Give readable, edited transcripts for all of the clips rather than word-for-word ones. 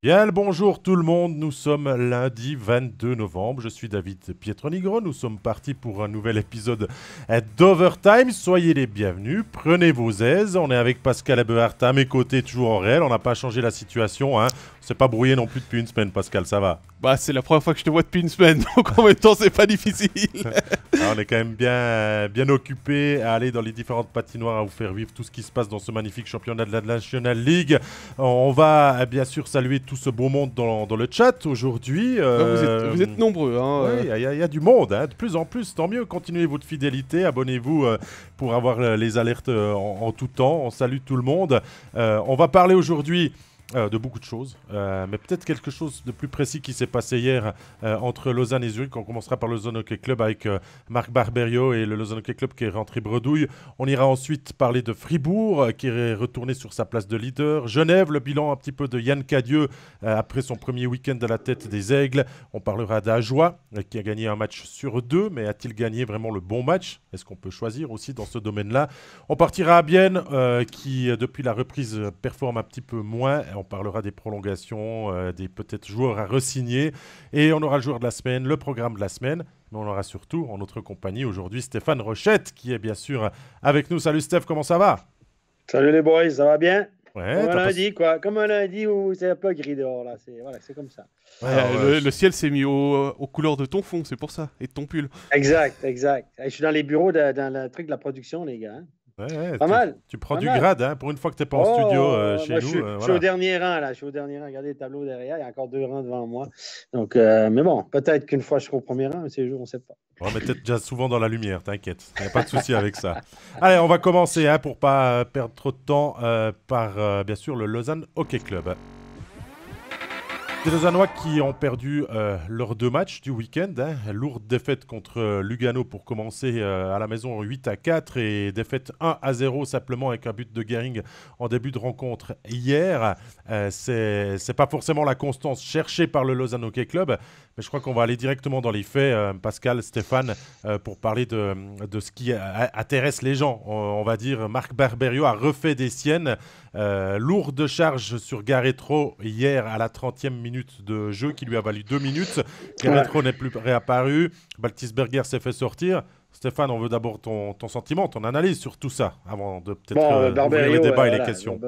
Bien le bonjour tout le monde, nous sommes lundi 22 novembre, je suis David Pietronigro, nous sommes partis pour un nouvel épisode d'Overtime, soyez les bienvenus, prenez vos aises, on est avec Pascal Eberhardt à mes côtés, toujours en réel, on n'a pas changé la situation, hein. On s'est pas brouillé non plus depuis une semaine Pascal, ça va. Bah, c'est la première fois que je te vois depuis une semaine, donc en même temps, c'est pas difficile. Ah, on est quand même bien occupé à aller dans les différentes patinoires à vous faire vivre tout ce qui se passe dans ce magnifique championnat de la National League. On va bien sûr saluer tout ce beau monde dans le chat aujourd'hui. Ouais, vous êtes nombreux, hein. Ouais, il y a du monde, hein, de plus en plus, tant mieux. Continuez votre fidélité, abonnez-vous pour avoir les alertes en tout temps. On salue tout le monde. On va parler aujourd'hui de beaucoup de choses, mais peut-être quelque chose de plus précis qui s'est passé hier entre Lausanne et Zurich. On commencera par le Lausanne Hockey Club avec Marc Barberio et le Lausanne Hockey Club qui est rentré bredouille. On ira ensuite parler de Fribourg qui est retourné sur sa place de leader. Genève, le bilan un petit peu de Yann Cadieux après son premier week-end à la tête des Aigles. On parlera d'Ajoie qui a gagné un match sur deux, mais a-t-il gagné vraiment le bon match? Est-ce qu'on peut choisir aussi dans ce domaine-là? On partira à Bienne qui depuis la reprise performe un petit peu moins. On parlera des prolongations, des peut-être joueurs à re-signer. Et on aura le joueur de la semaine, le programme de la semaine. Mais on aura surtout en notre compagnie aujourd'hui Stéphane Rochette qui est bien sûr avec nous. Salut Steph, comment ça va? Salut les boys, ça va bien? Ouais, Comme un t'as pas... lundi, quoi. Comme un lundi où c'est un peu gris dehors, là. C'est comme ça. Ouais, alors, Le ciel s'est mis aux couleurs de ton fond, c'est pour ça, et de ton pull. Exact, exact. Hey, je suis dans les bureaux, dans le truc de la production, les gars, hein. ouais, Pas mal, tu prends pas du mal. grade, hein, pour une fois que t'es pas en studio Oh, chez moi, nous. je suis au Voilà. dernier rang, là. Je suis au dernier rang. Regardez les tableaux derrière. Il y a encore deux rangs devant moi. Donc, mais bon, peut-être qu'une fois je serai au premier rang, mais ces jours, on ne sait pas. On est peut-être déjà souvent dans la lumière, t'inquiète. Il n'y a pas de souci avec ça. Allez, on va commencer hein, pour pas perdre trop de temps par bien sûr le Lausanne Hockey Club. Des Lausannois qui ont perdu leurs deux matchs du week-end. Hein. Lourde défaite contre Lugano pour commencer à la maison 8-4 et défaite 1-0 simplement avec un but de Gehring en début de rencontre hier. C'est pas forcément la constance cherchée par le Lausanne Hockey Club, mais je crois qu'on va aller directement dans les faits, Pascal, Stéphane, pour parler de ce qui intéresse les gens. On va dire Marc Barberio a refait des siennes. Lourde charge sur Garetro hier à la 30e minute de jeu qui lui a valu 2 minutes. Ouais. Garetro n'est plus réapparu. Baltisberger s'est fait sortir. Stéphane, on veut d'abord ton sentiment, ton analyse sur tout ça avant de peut-être Bon, ouvrir les Barberio, débats et les voilà. questions.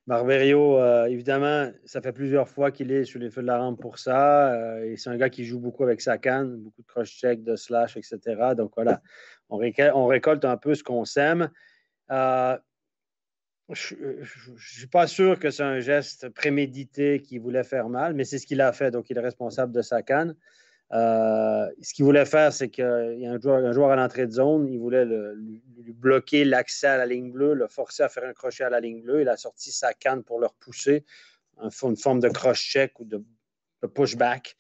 Barberio, évidemment, ça fait plusieurs fois qu'il est sur les feux de la rampe pour ça. Et c'est un gars qui joue beaucoup avec sa canne, beaucoup de cross-check, de slash, etc. Donc voilà, on récolte un peu ce qu'on sème. Euh, je ne suis pas sûr que c'est un geste prémédité qui voulait faire mal, mais c'est ce qu'il a fait. Donc, il est responsable de sa canne. Ce qu'il voulait faire, c'est qu'il y a un joueur à l'entrée de zone. Il voulait lui bloquer l'accès à la ligne bleue, le forcer à faire un crochet à la ligne bleue. Il a sorti sa canne pour le repousser, une forme de cross-check ou de pushback.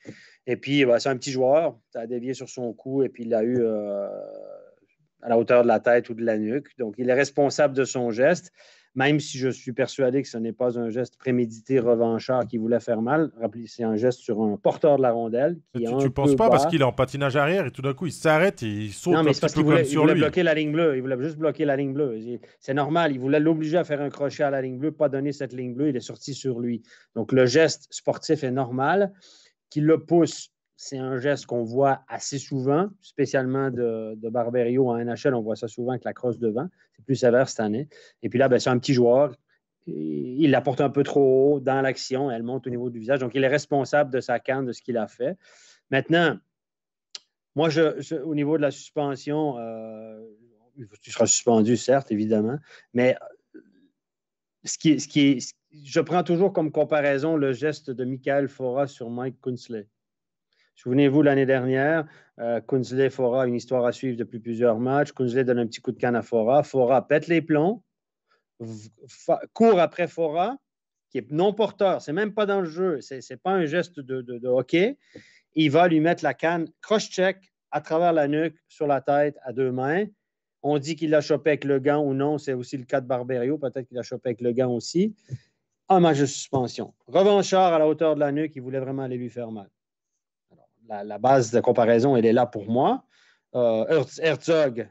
Et puis, bah, c'est un petit joueur. Ça a dévié sur son cou et puis il l'a eu à la hauteur de la tête ou de la nuque. Donc, il est responsable de son geste, même si je suis persuadé que ce n'est pas un geste prémédité, revanchard qui voulait faire mal. Rappelez, c'est un geste sur un porteur de la rondelle qui est Tu un penses peu pas parce bas. qu'il est en patinage arrière et tout d'un coup il s'arrête et il Non, saute un mais c'est petit parce peu qu'il comme voulait, il sur voulait lui. bloquer la ligne bleue. Il voulait juste bloquer la ligne bleue. C'est normal. Il voulait l'obliger à faire un crochet à la ligne bleue, pas donner cette ligne bleue. Il est sorti sur lui. Donc, le geste sportif est normal. Qu'il le pousse, c'est un geste qu'on voit assez souvent, spécialement de Barberio en NHL. On voit ça souvent avec la crosse devant. C'est plus sévère cette année. Et puis là, ben, c'est un petit joueur. Il la porte un peu trop haut dans l'action. Elle monte au niveau du visage. Donc, il est responsable de sa canne, de ce qu'il a fait. Maintenant, moi, au niveau de la suspension, tu seras suspendu, certes, évidemment, mais je prends toujours comme comparaison le geste de Michael Fora sur Mike Kunsley. Souvenez-vous, l'année dernière, Kunsley Fora a une histoire à suivre depuis plusieurs matchs. Kunsley donne un petit coup de canne à Fora. Fora pète les plombs, court après Fora, qui est non porteur. C'est même pas dans le jeu. C'est pas un geste de hockey. Il va lui mettre la canne cross-check à travers la nuque, sur la tête, à deux mains. On dit qu'il l'a chopé avec le gant ou non. C'est aussi le cas de Barberio. Peut-être qu'il l'a chopé avec le gant aussi. Un match de suspension. Revanchard à la hauteur de la nuque, il voulait vraiment aller lui faire mal. Alors, la base de comparaison, elle est là pour moi. Herzog,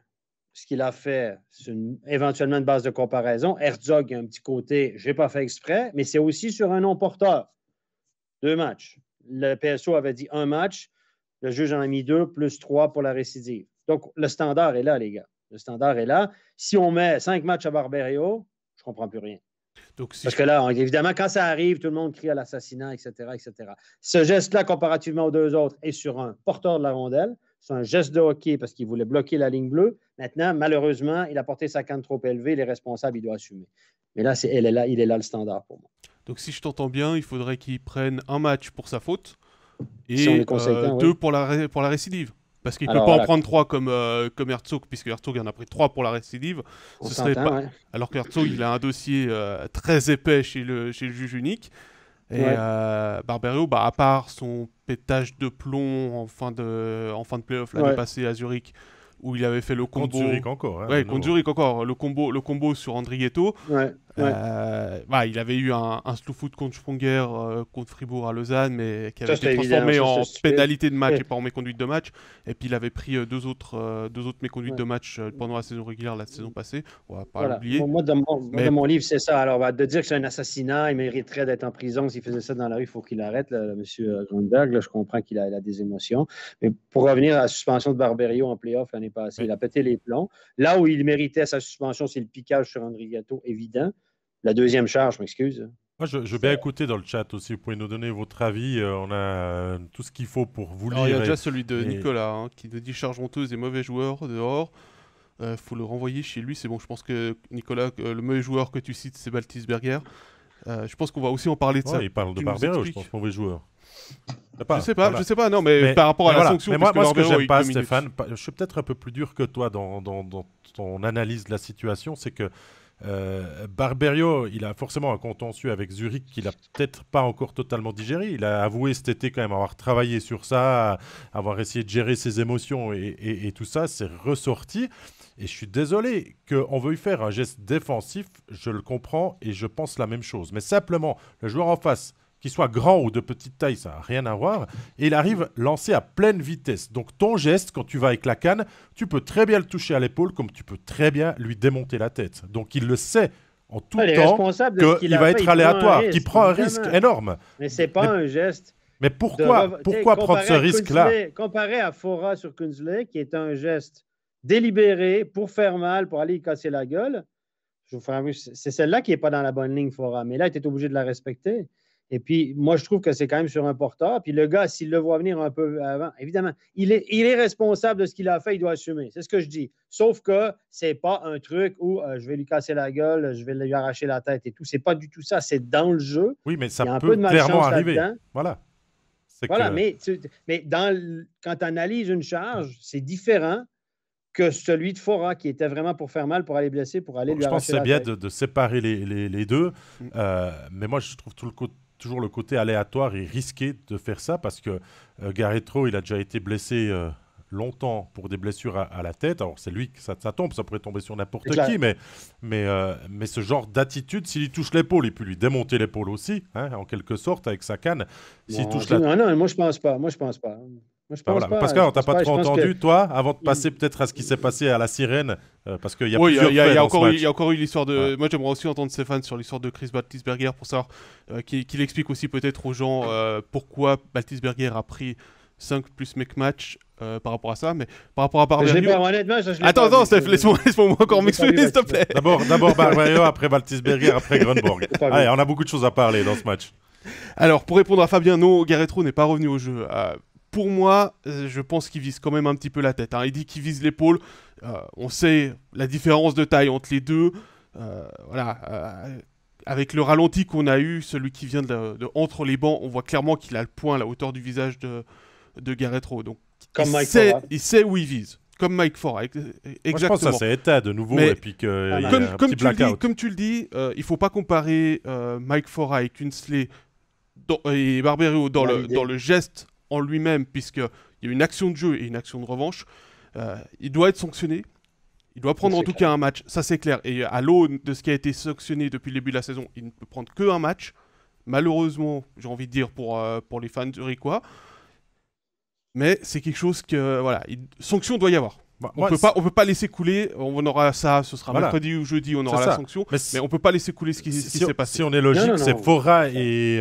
ce qu'il a fait, c'est éventuellement une base de comparaison. Herzog a un petit côté, je n'ai pas fait exprès, mais c'est aussi sur un non-porteur. 2 matchs. Le PSO avait dit 1 match. Le juge en a mis 2, plus 3 pour la récidive. Donc, le standard est là, les gars. Le standard est là. Si on met 5 matchs à Barberio, je ne comprends plus rien. Donc, si Parce que là, évidemment, quand ça arrive, tout le monde crie à l'assassinat, etc., etc. Ce geste-là, comparativement aux 2 autres, est sur un porteur de la rondelle. C'est un geste de hockey parce qu'il voulait bloquer la ligne bleue. Maintenant, malheureusement, il a porté sa canne trop élevée. Les responsables, il doit assumer. Mais là, il est là le standard pour moi. Donc, si je t'entends bien, il faudrait qu'il prenne 1 match pour sa faute et Si on est conséquent, 2 oui. pour la récidive. Parce qu'il ne peut Alors, pas en voilà. prendre 3 comme Herzog, puisque Herzog en a pris 3 pour la récidive. On Ce serait s'entend, pas... ouais. Alors que Herzog, il a un dossier très épais chez le juge unique. Et Ouais. Barberio, à part son pétage de plomb en fin de play-off l'année Ouais. passée à Zurich, où il avait fait le combo... Contre Zurich encore. Hein, Ouais, de contre nouveau. Zurich encore, le combo sur Andrigetto. Ouais. Il avait eu un slow foot contre Sprunger, contre Fribourg à Lausanne, mais qui avait Ça, été c'était transformé évident, ça, en c'était stupide. pénalité de match Ouais. et pas en méconduite de match. Et puis il avait pris deux autres méconduites Ouais. de match pendant la saison régulière la saison passée. On va pas Voilà. l'oublier. Moi, dans Mais- mon livre, c'est ça. Alors, de dire que c'est un assassinat, il mériterait d'être en prison. S'il faisait ça dans la rue, il faut qu'il arrête, là, M. Grunberg. Là, je comprends qu'il a des émotions. Mais pour revenir à la suspension de Barberio en playoff l'année passée, Oui. il a pété les plombs. Là où il méritait sa suspension, c'est le piquage sur André Gatto, évident. La deuxième charge, je m'excuse. Moi, je veux bien écouter dans le chat aussi. Vous pouvez nous donner votre avis. On a tout ce qu'il faut pour vous Alors, il y lire. a et- déjà celui de et- Nicolas qui nous dit charge honteuse et mauvais joueur dehors. Faut le renvoyer chez lui. C'est bon, je pense que Nicolas, le mauvais joueur que tu cites, c'est Baltisberger. Je pense qu'on va aussi en parler de ça. Ouais, il parle de Tu nous Barbero, je expliques. pense, mauvais joueur. Je sais pas, non, mais par rapport à la voilà. sanction. Mais moi, parce ce que Barbero, j'aime il pas, domine dessus. Stéphane, je suis peut-être un peu plus dur que toi dans ton analyse de la situation, c'est que Barberio, il a forcément un contentieux avec Zurich qu'il a peut-être pas encore totalement digéré. Il a avoué cet été quand même avoir travaillé sur ça, avoir essayé de gérer ses émotions et tout ça, c'est ressorti. Et je suis désolé qu'on veuille faire un geste défensif, je le comprends et je pense la même chose. Mais simplement, le joueur en face, qu'il soit grand ou de petite taille, ça n'a rien à voir. Et il arrive lancé à pleine vitesse. Donc ton geste, quand tu vas avec la canne, tu peux très bien le toucher à l'épaule comme tu peux très bien lui démonter la tête. Donc il le sait en tout Il est temps responsable de ce qu'il qu'il a va fait, être il prend un aléatoire, risque, qu'il prend un risque évidemment. énorme. Mais c'est pas un geste. Mais pourquoi prendre ce risque-là? Comparé à Fora sur Kunzle, qui est un geste délibéré pour faire mal, pour aller y casser la gueule, c'est celle-là qui n'est pas dans la bonne ligne, Fora. Mais là, tu es obligé de la respecter. Et puis, moi, je trouve que c'est quand même sur un porteur. Puis le gars, s'il le voit venir un peu avant, évidemment, il est responsable de ce qu'il a fait, il doit assumer. C'est ce que je dis. Sauf que c'est pas un truc où je vais lui casser la gueule, je vais lui arracher la tête et tout. C'est pas du tout ça. C'est dans le jeu. Oui, mais ça Il y a un peut peu de malchance clairement arriver. là-dedans. Voilà. Voilà, mais quand tu analyses une charge, c'est différent que celui de Fora qui était vraiment pour faire mal, pour aller blesser, pour aller lui je pense arracher que la c'est bien tête. de séparer les deux. Mais moi, je trouve toujours le côté aléatoire et risqué de faire ça parce que Garretro, il a déjà été blessé longtemps pour des blessures à la tête. Alors, c'est lui que ça tombe, ça pourrait tomber sur n'importe qui, mais ce genre d'attitude, s'il touche l'épaule, il peut lui démonter l'épaule aussi, hein, en quelque sorte, avec sa canne. S'il touche la... Non, moi, je pense pas. Voilà. Pascal, on t'a pas trop entendu, toi, avant de passer peut-être à ce qui s'est passé à la Sirène, parce qu'il y a plusieurs faits dans ce match. Il y a encore eu l'histoire de... Ouais. Moi, j'aimerais aussi entendre Stéphane sur l'histoire de Chris Baltisberger pour savoir qu'il explique aussi peut-être aux gens pourquoi Baltisberger a pris 5 plus make match par rapport à ça, mais par rapport à Barberio... Honnêtement, je l'ai pas Attends, vu. Steph, laisse-moi encore m'exprimer, s'il te plaît. D'abord Barberio, après Baltisberger, après Grunborg. pas vu. Allez, on a beaucoup de choses à parler dans ce match. Alors, pour répondre à Fabien, non, Garretro n'est pas revenu au jeu. Pour moi, je pense qu'il vise quand même un petit peu la tête. Hein. Il dit qu'il vise l'épaule. On sait la différence de taille entre les deux. Avec le ralenti qu'on a eu, celui qui vient de entre les bancs, on voit clairement qu'il a le point à la hauteur du visage de Garretro. Donc, Comme il sait où il vise. Comme Mike Fora, exactement. Moi, je pense que ça s'est éteint de nouveau Mais et puis qu'il y a un comme petit blackout. comme tu le dis, il faut pas comparer Mike Fora et Kunzle et Barberio dans le geste en lui-même, puisqu'il y a une action de jeu et une action de revanche. Il doit être sanctionné. Il doit prendre en tout cas un match, ça c'est clair. Et à l'aune de ce qui a été sanctionné depuis le début de la saison, il ne peut prendre qu'un match. Malheureusement, j'ai envie de dire pour les fans zurichois. Mais c'est quelque chose que... Voilà, sanction doit y avoir. On peut pas laisser couler. On aura ça, ce sera mercredi ou jeudi, on aura la sanction. Mais on peut pas laisser couler ce qui s'est passé. Si on est logique, c'est Fora et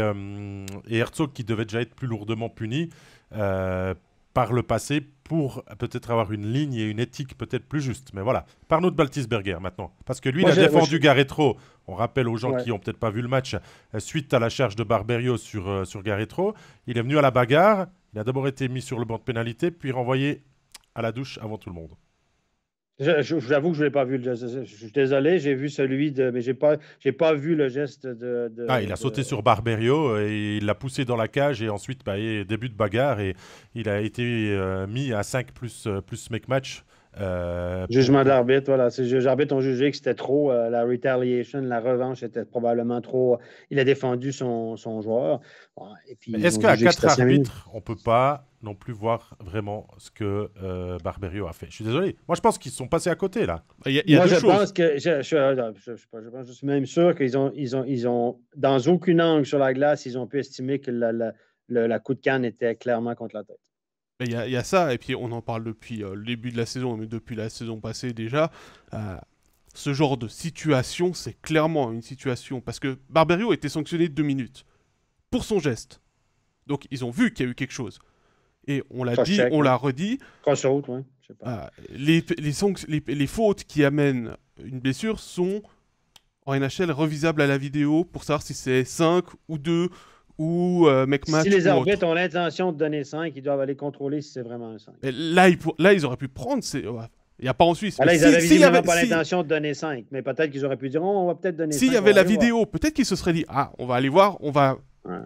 Herzog qui devaient déjà être plus lourdement punis par le passé pour peut-être avoir une ligne et une éthique peut-être plus juste. Mais voilà, parle-nous de Baltisberger maintenant. Parce que lui, il a défendu Garretro. On rappelle aux gens qui n'ont peut-être pas vu le match, suite à la charge de Barberio sur Garretro. Il est venu à la bagarre. Il a d'abord été mis sur le banc de pénalité, puis renvoyé à la douche avant tout le monde. J'avoue que je ne l'ai pas vu. Je suis désolé, j'ai vu celui de... Mais je n'ai pas vu le geste de il a sauté sur Barberio et il l'a poussé dans la cage et ensuite, début de bagarre et il a été mis à 5 plus make match. Jugement d'arbitre, voilà. Les arbitres ont jugé que c'était trop, la retaliation, la revanche était probablement trop... Il a défendu son joueur. Est-ce qu'à 4 arbitres, on ne peut pas non plus voir vraiment ce que Barberio a fait? Je suis désolé. Moi, je pense qu'ils sont passés à côté, là. Moi, je pense que... Je suis même sûr qu'ils ont... Dans aucun angle sur la glace, ils ont pu estimer que la coup de canne était clairement contre la tête. Il y a ça, et puis on en parle depuis le début de la saison, mais depuis la saison passée déjà. Ce genre de situation, c'est clairement une situation, parce que Barberio a été sanctionné 2 minutes pour son geste. Donc ils ont vu qu'il y a eu quelque chose. Et on l'a dit, on l'a redit. Cross-out, ouais. Je sais pas. Les fautes qui amènent une blessure sont en NHL revisables à la vidéo pour savoir si c'est 5 ou 2 ou make match. Si les arbitres ont l'intention de donner 5, ils doivent aller contrôler si c'est vraiment un 5. Et là, ils auraient pu prendre. Il n'y a pas en Suisse. Là, ils n'avaient visiblement pas l'intention de donner 5, mais peut-être qu'ils auraient pu dire on va peut-être donner 5. S'il y avait la vidéo, peut-être qu'ils se seraient dit on va aller voir,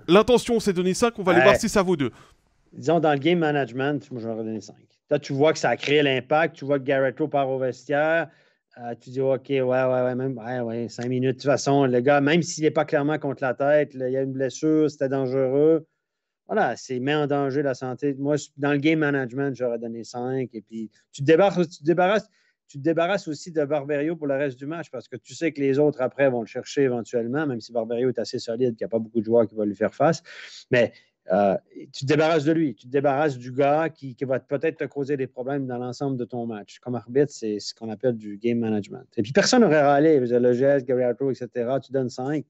l'intention c'est donner 5, on va aller voir si ça vaut 2. Disons, dans le game management, moi j'aurais donné 5. Là, tu vois que ça a créé l'impact, tu vois que Garretro part au vestiaire. Tu dis, OK, ouais, 5 minutes. De toute façon, le gars, même s'il n'est pas clairement contre la tête, il y a une blessure, c'était dangereux. Voilà, c'est met en danger la santé. Moi, dans le game management, j'aurais donné 5. Et puis, tu te débarrasses aussi de Barberio pour le reste du match parce que tu sais que les autres, après, vont le chercher éventuellement, même si Barberio est assez solide, qu'il n'y a pas beaucoup de joueurs qui vont lui faire face. Mais tu te débarrasses de lui, tu te débarrasses du gars qui va peut-être te causer des problèmes dans l'ensemble de ton match. Comme arbitre, c'est ce qu'on appelle du game management. Et puis personne n'aurait râlé, le geste, Garretro, etc. Tu donnes 5.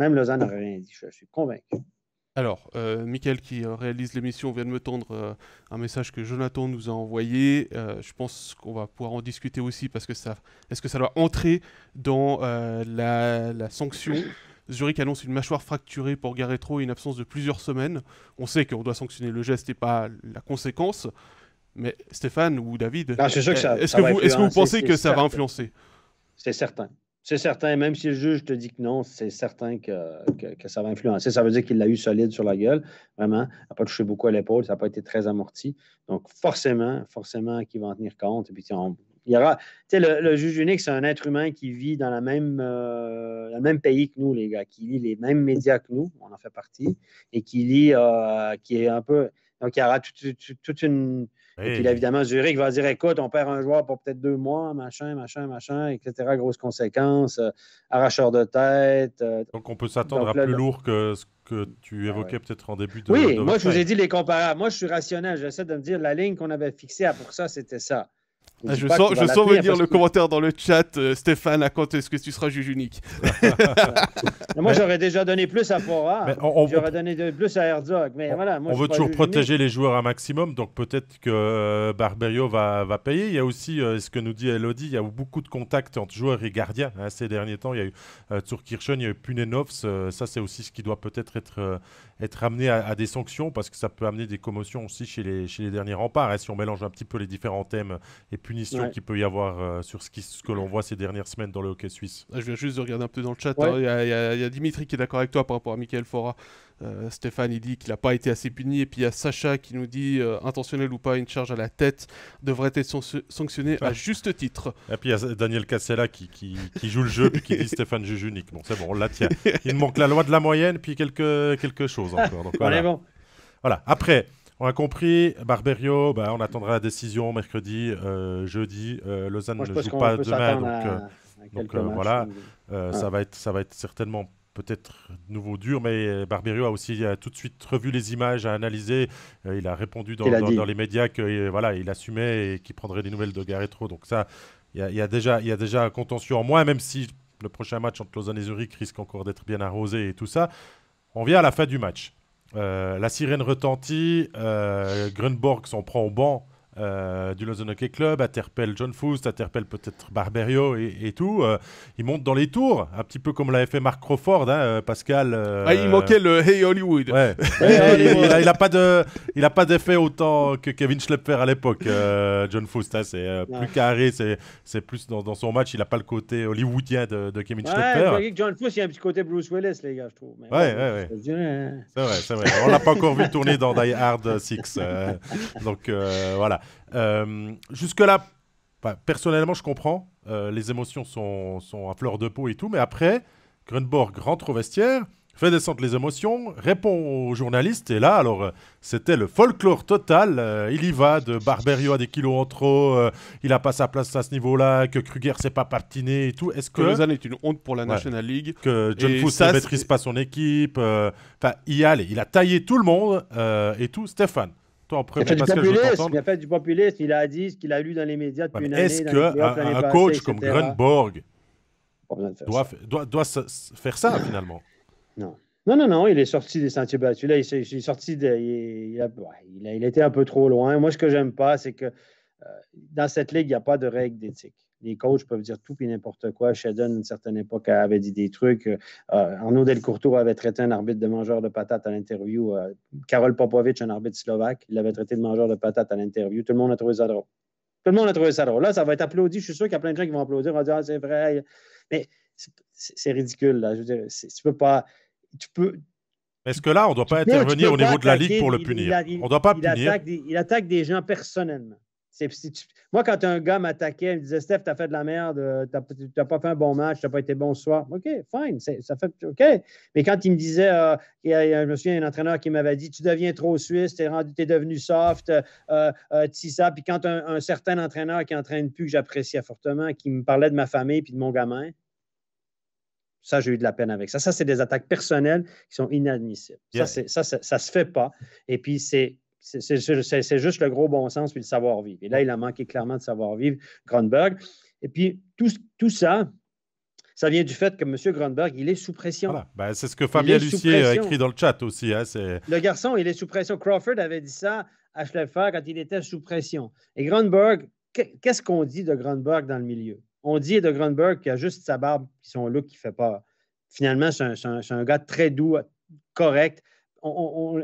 Même Lausanne n'aurait rien dit, je suis convaincu. Alors, Mickaël qui réalise l'émission vient de me tendre un message que Jonathan nous a envoyé. Je pense qu'on va pouvoir en discuter aussi parce que est-ce que ça doit entrer dans la sanction? Zurich annonce une mâchoire fracturée pour Garretro et une absence de plusieurs semaines. On sait qu'on doit sanctionner le geste et pas la conséquence. Mais Stéphane ou David, est-ce que vous pensez que ça va influencer? C'est certain. C'est certain. Même si le juge te dit que non, c'est certain que ça va influencer. Ça veut dire qu'il l'a eu solide sur la gueule. Vraiment. Il n'a pas touché beaucoup à l'épaule. Ça n'a pas été très amorti. Donc, forcément qu'il va en tenir compte. Et puis, il y aura, tu sais, le juge unique, c'est un être humain qui vit dans le même pays que nous, les gars, qui lit les mêmes médias que nous, on en fait partie, et qui lit, qui est un peu, donc il y aura toute une, et puis là, évidemment, Zurich va dire, écoute, on perd un joueur pour peut-être 2 mois, machin, etc., grosses conséquences, arracheur de tête. Donc on peut s'attendre à plus lourd que ce que tu évoquais peut-être en début de... Oui, moi je vous ai dit les comparables. Moi je suis rationnel, j'essaie de me dire, la ligne qu'on avait fixée pour ça, c'était ça. Je sens venir le commentaire dans le chat, Stéphane, à quand est-ce que tu seras juge unique? Moi, j'aurais déjà donné plus à Fora, j'aurais donné plus à Herzog. Mais voilà, moi, on veut toujours protéger les joueurs un maximum, donc peut-être que Barberio va payer. Il y a aussi, ce que nous dit Elodie, il y a eu beaucoup de contacts entre joueurs et gardiens ces derniers temps. Il y a eu Zurkirchen, il y a eu Punenovs. Ça, c'est aussi ce qui doit peut-être être amené à des sanctions, parce que ça peut amener des commotions aussi chez les derniers remparts. Si on mélange un petit peu les différents thèmes et punitions qu'il peut y avoir sur ce que l'on voit ces dernières semaines dans le hockey suisse. Je viens juste de regarder un peu dans le chat. Il y a Dimitri qui est d'accord avec toi par rapport à Mickaël Fora. Stéphane, il dit qu'il n'a pas été assez puni. Et puis il y a Sacha qui nous dit intentionnel ou pas, une charge à la tête devrait être sanctionnée à juste titre. Et puis il y a Daniel Cassella qui joue le jeu puis qui dit Stéphane juge unique. Bon, c'est bon, on la tient. Il manque la loi de la moyenne puis quelque chose encore. Donc, voilà. Bon. Voilà. Après, on a compris, Barberio, on attendra la décision mercredi, jeudi. Lausanne ne joue pas demain, donc voilà, ça va être certainement peut-être de nouveau dur, mais Barberio a aussi tout de suite revu les images, a analysé. Il a répondu dans les médias qu'il voilà, il assumait et qu'il prendrait des nouvelles de Garretro. Donc ça, il y a déjà un contentieux en moins, même si le prochain match entre Lausanne et Zurich risque encore d'être bien arrosé et tout ça. On vient à la fin du match. La sirène retentit, Grunborg s'en prend au banc du Lausanne Hockey Club, interpelle John Foust, interpelle peut-être Barberio et tout. Il monte dans les tours, un petit peu comme l'avait fait Mark Crawford, hein, Pascal. Il manquait le Hey Hollywood. Ouais. Il a pas d'effet autant que Kevin Schlepper à l'époque, John Foust. Hein, c'est plus carré, c'est plus dans son match. Il n'a pas le côté hollywoodien de Kevin Schlepper. John Foust, il y a un petit côté Bruce Willis, les gars, je trouve. Mais ouais. C'est vrai. On l'a pas encore vu tourner dans Die Hard 6. Donc voilà. Jusque-là, personnellement, je comprends. Les émotions sont à fleur de peau et tout. Mais après, Grunborg rentre au vestiaire, fait descendre les émotions, répond aux journalistes. Et là, alors, c'était le folklore total. Il y va, de Barberio à des kilos en trop. Il n'a pas sa place à ce niveau-là. Que Kruger ne s'est pas patiné et tout. Est-ce que Lausanne est une honte pour la National League. Que John Foust ne maîtrise pas son équipe. Il a taillé tout le monde et tout. Stéphane. Il a fait du populisme, il a dit ce qu'il a lu dans les médias depuis une année. Est-ce qu'un coach comme Grunborg doit faire ça finalement? Non, il est sorti des sentiers battus. Là, il est sorti il a été un peu trop loin. Moi, ce que j'aime pas, c'est que dans cette ligue, il n'y a pas de règles d'éthique. Les coachs peuvent dire tout et n'importe quoi. Sheldon, à une certaine époque, avait dit des trucs. Arnaud Delcourteau avait traité un arbitre de mangeur de patates à l'interview. Karol Popovic, un arbitre slovaque, il l'avait traité de mangeur de patates à l'interview. Tout le monde a trouvé ça drôle. Là, ça va être applaudi. Je suis sûr qu'il y a plein de gens qui vont applaudir. On va dire, c'est vrai. Mais c'est ridicule. Là. Je veux dire, tu peux pas... Est-ce que là, on ne doit pas intervenir au niveau de la Ligue pour le punir? On ne doit pas punir. Il attaque des gens personnellement. Moi, quand un gars m'attaquait, il me disait Steph, t'as fait de la merde, t'as pas fait un bon match, t'as pas été bon ce soir. OK, fine, ça fait OK. Mais quand il me disait, je me souviens d'un entraîneur qui m'avait dit tu deviens trop suisse, t'es devenu soft, ça. Puis quand un certain entraîneur qui entraîne plus, que j'appréciais fortement, qui me parlait de ma famille puis de mon gamin, ça, j'ai eu de la peine avec ça. Ça, c'est des attaques personnelles qui sont inadmissibles. Yeah. Ça se fait pas. Et puis, c'est juste le gros bon sens puis le savoir-vivre. Et là, il a manqué clairement de savoir-vivre, Grunberg. Et puis, tout ça vient du fait que M. Grunberg, il est sous pression. Voilà. C'est ce que Fabien Lucier a écrit dans le chat aussi. Hein, le garçon, il est sous pression. Crawford avait dit ça à Schleffer quand il était sous pression. Et Grunberg, qu'est-ce qu'on dit de Grunberg dans le milieu? On dit de Grunberg qu'il a juste sa barbe et son look qui fait peur. Finalement, c'est un gars très doux, correct.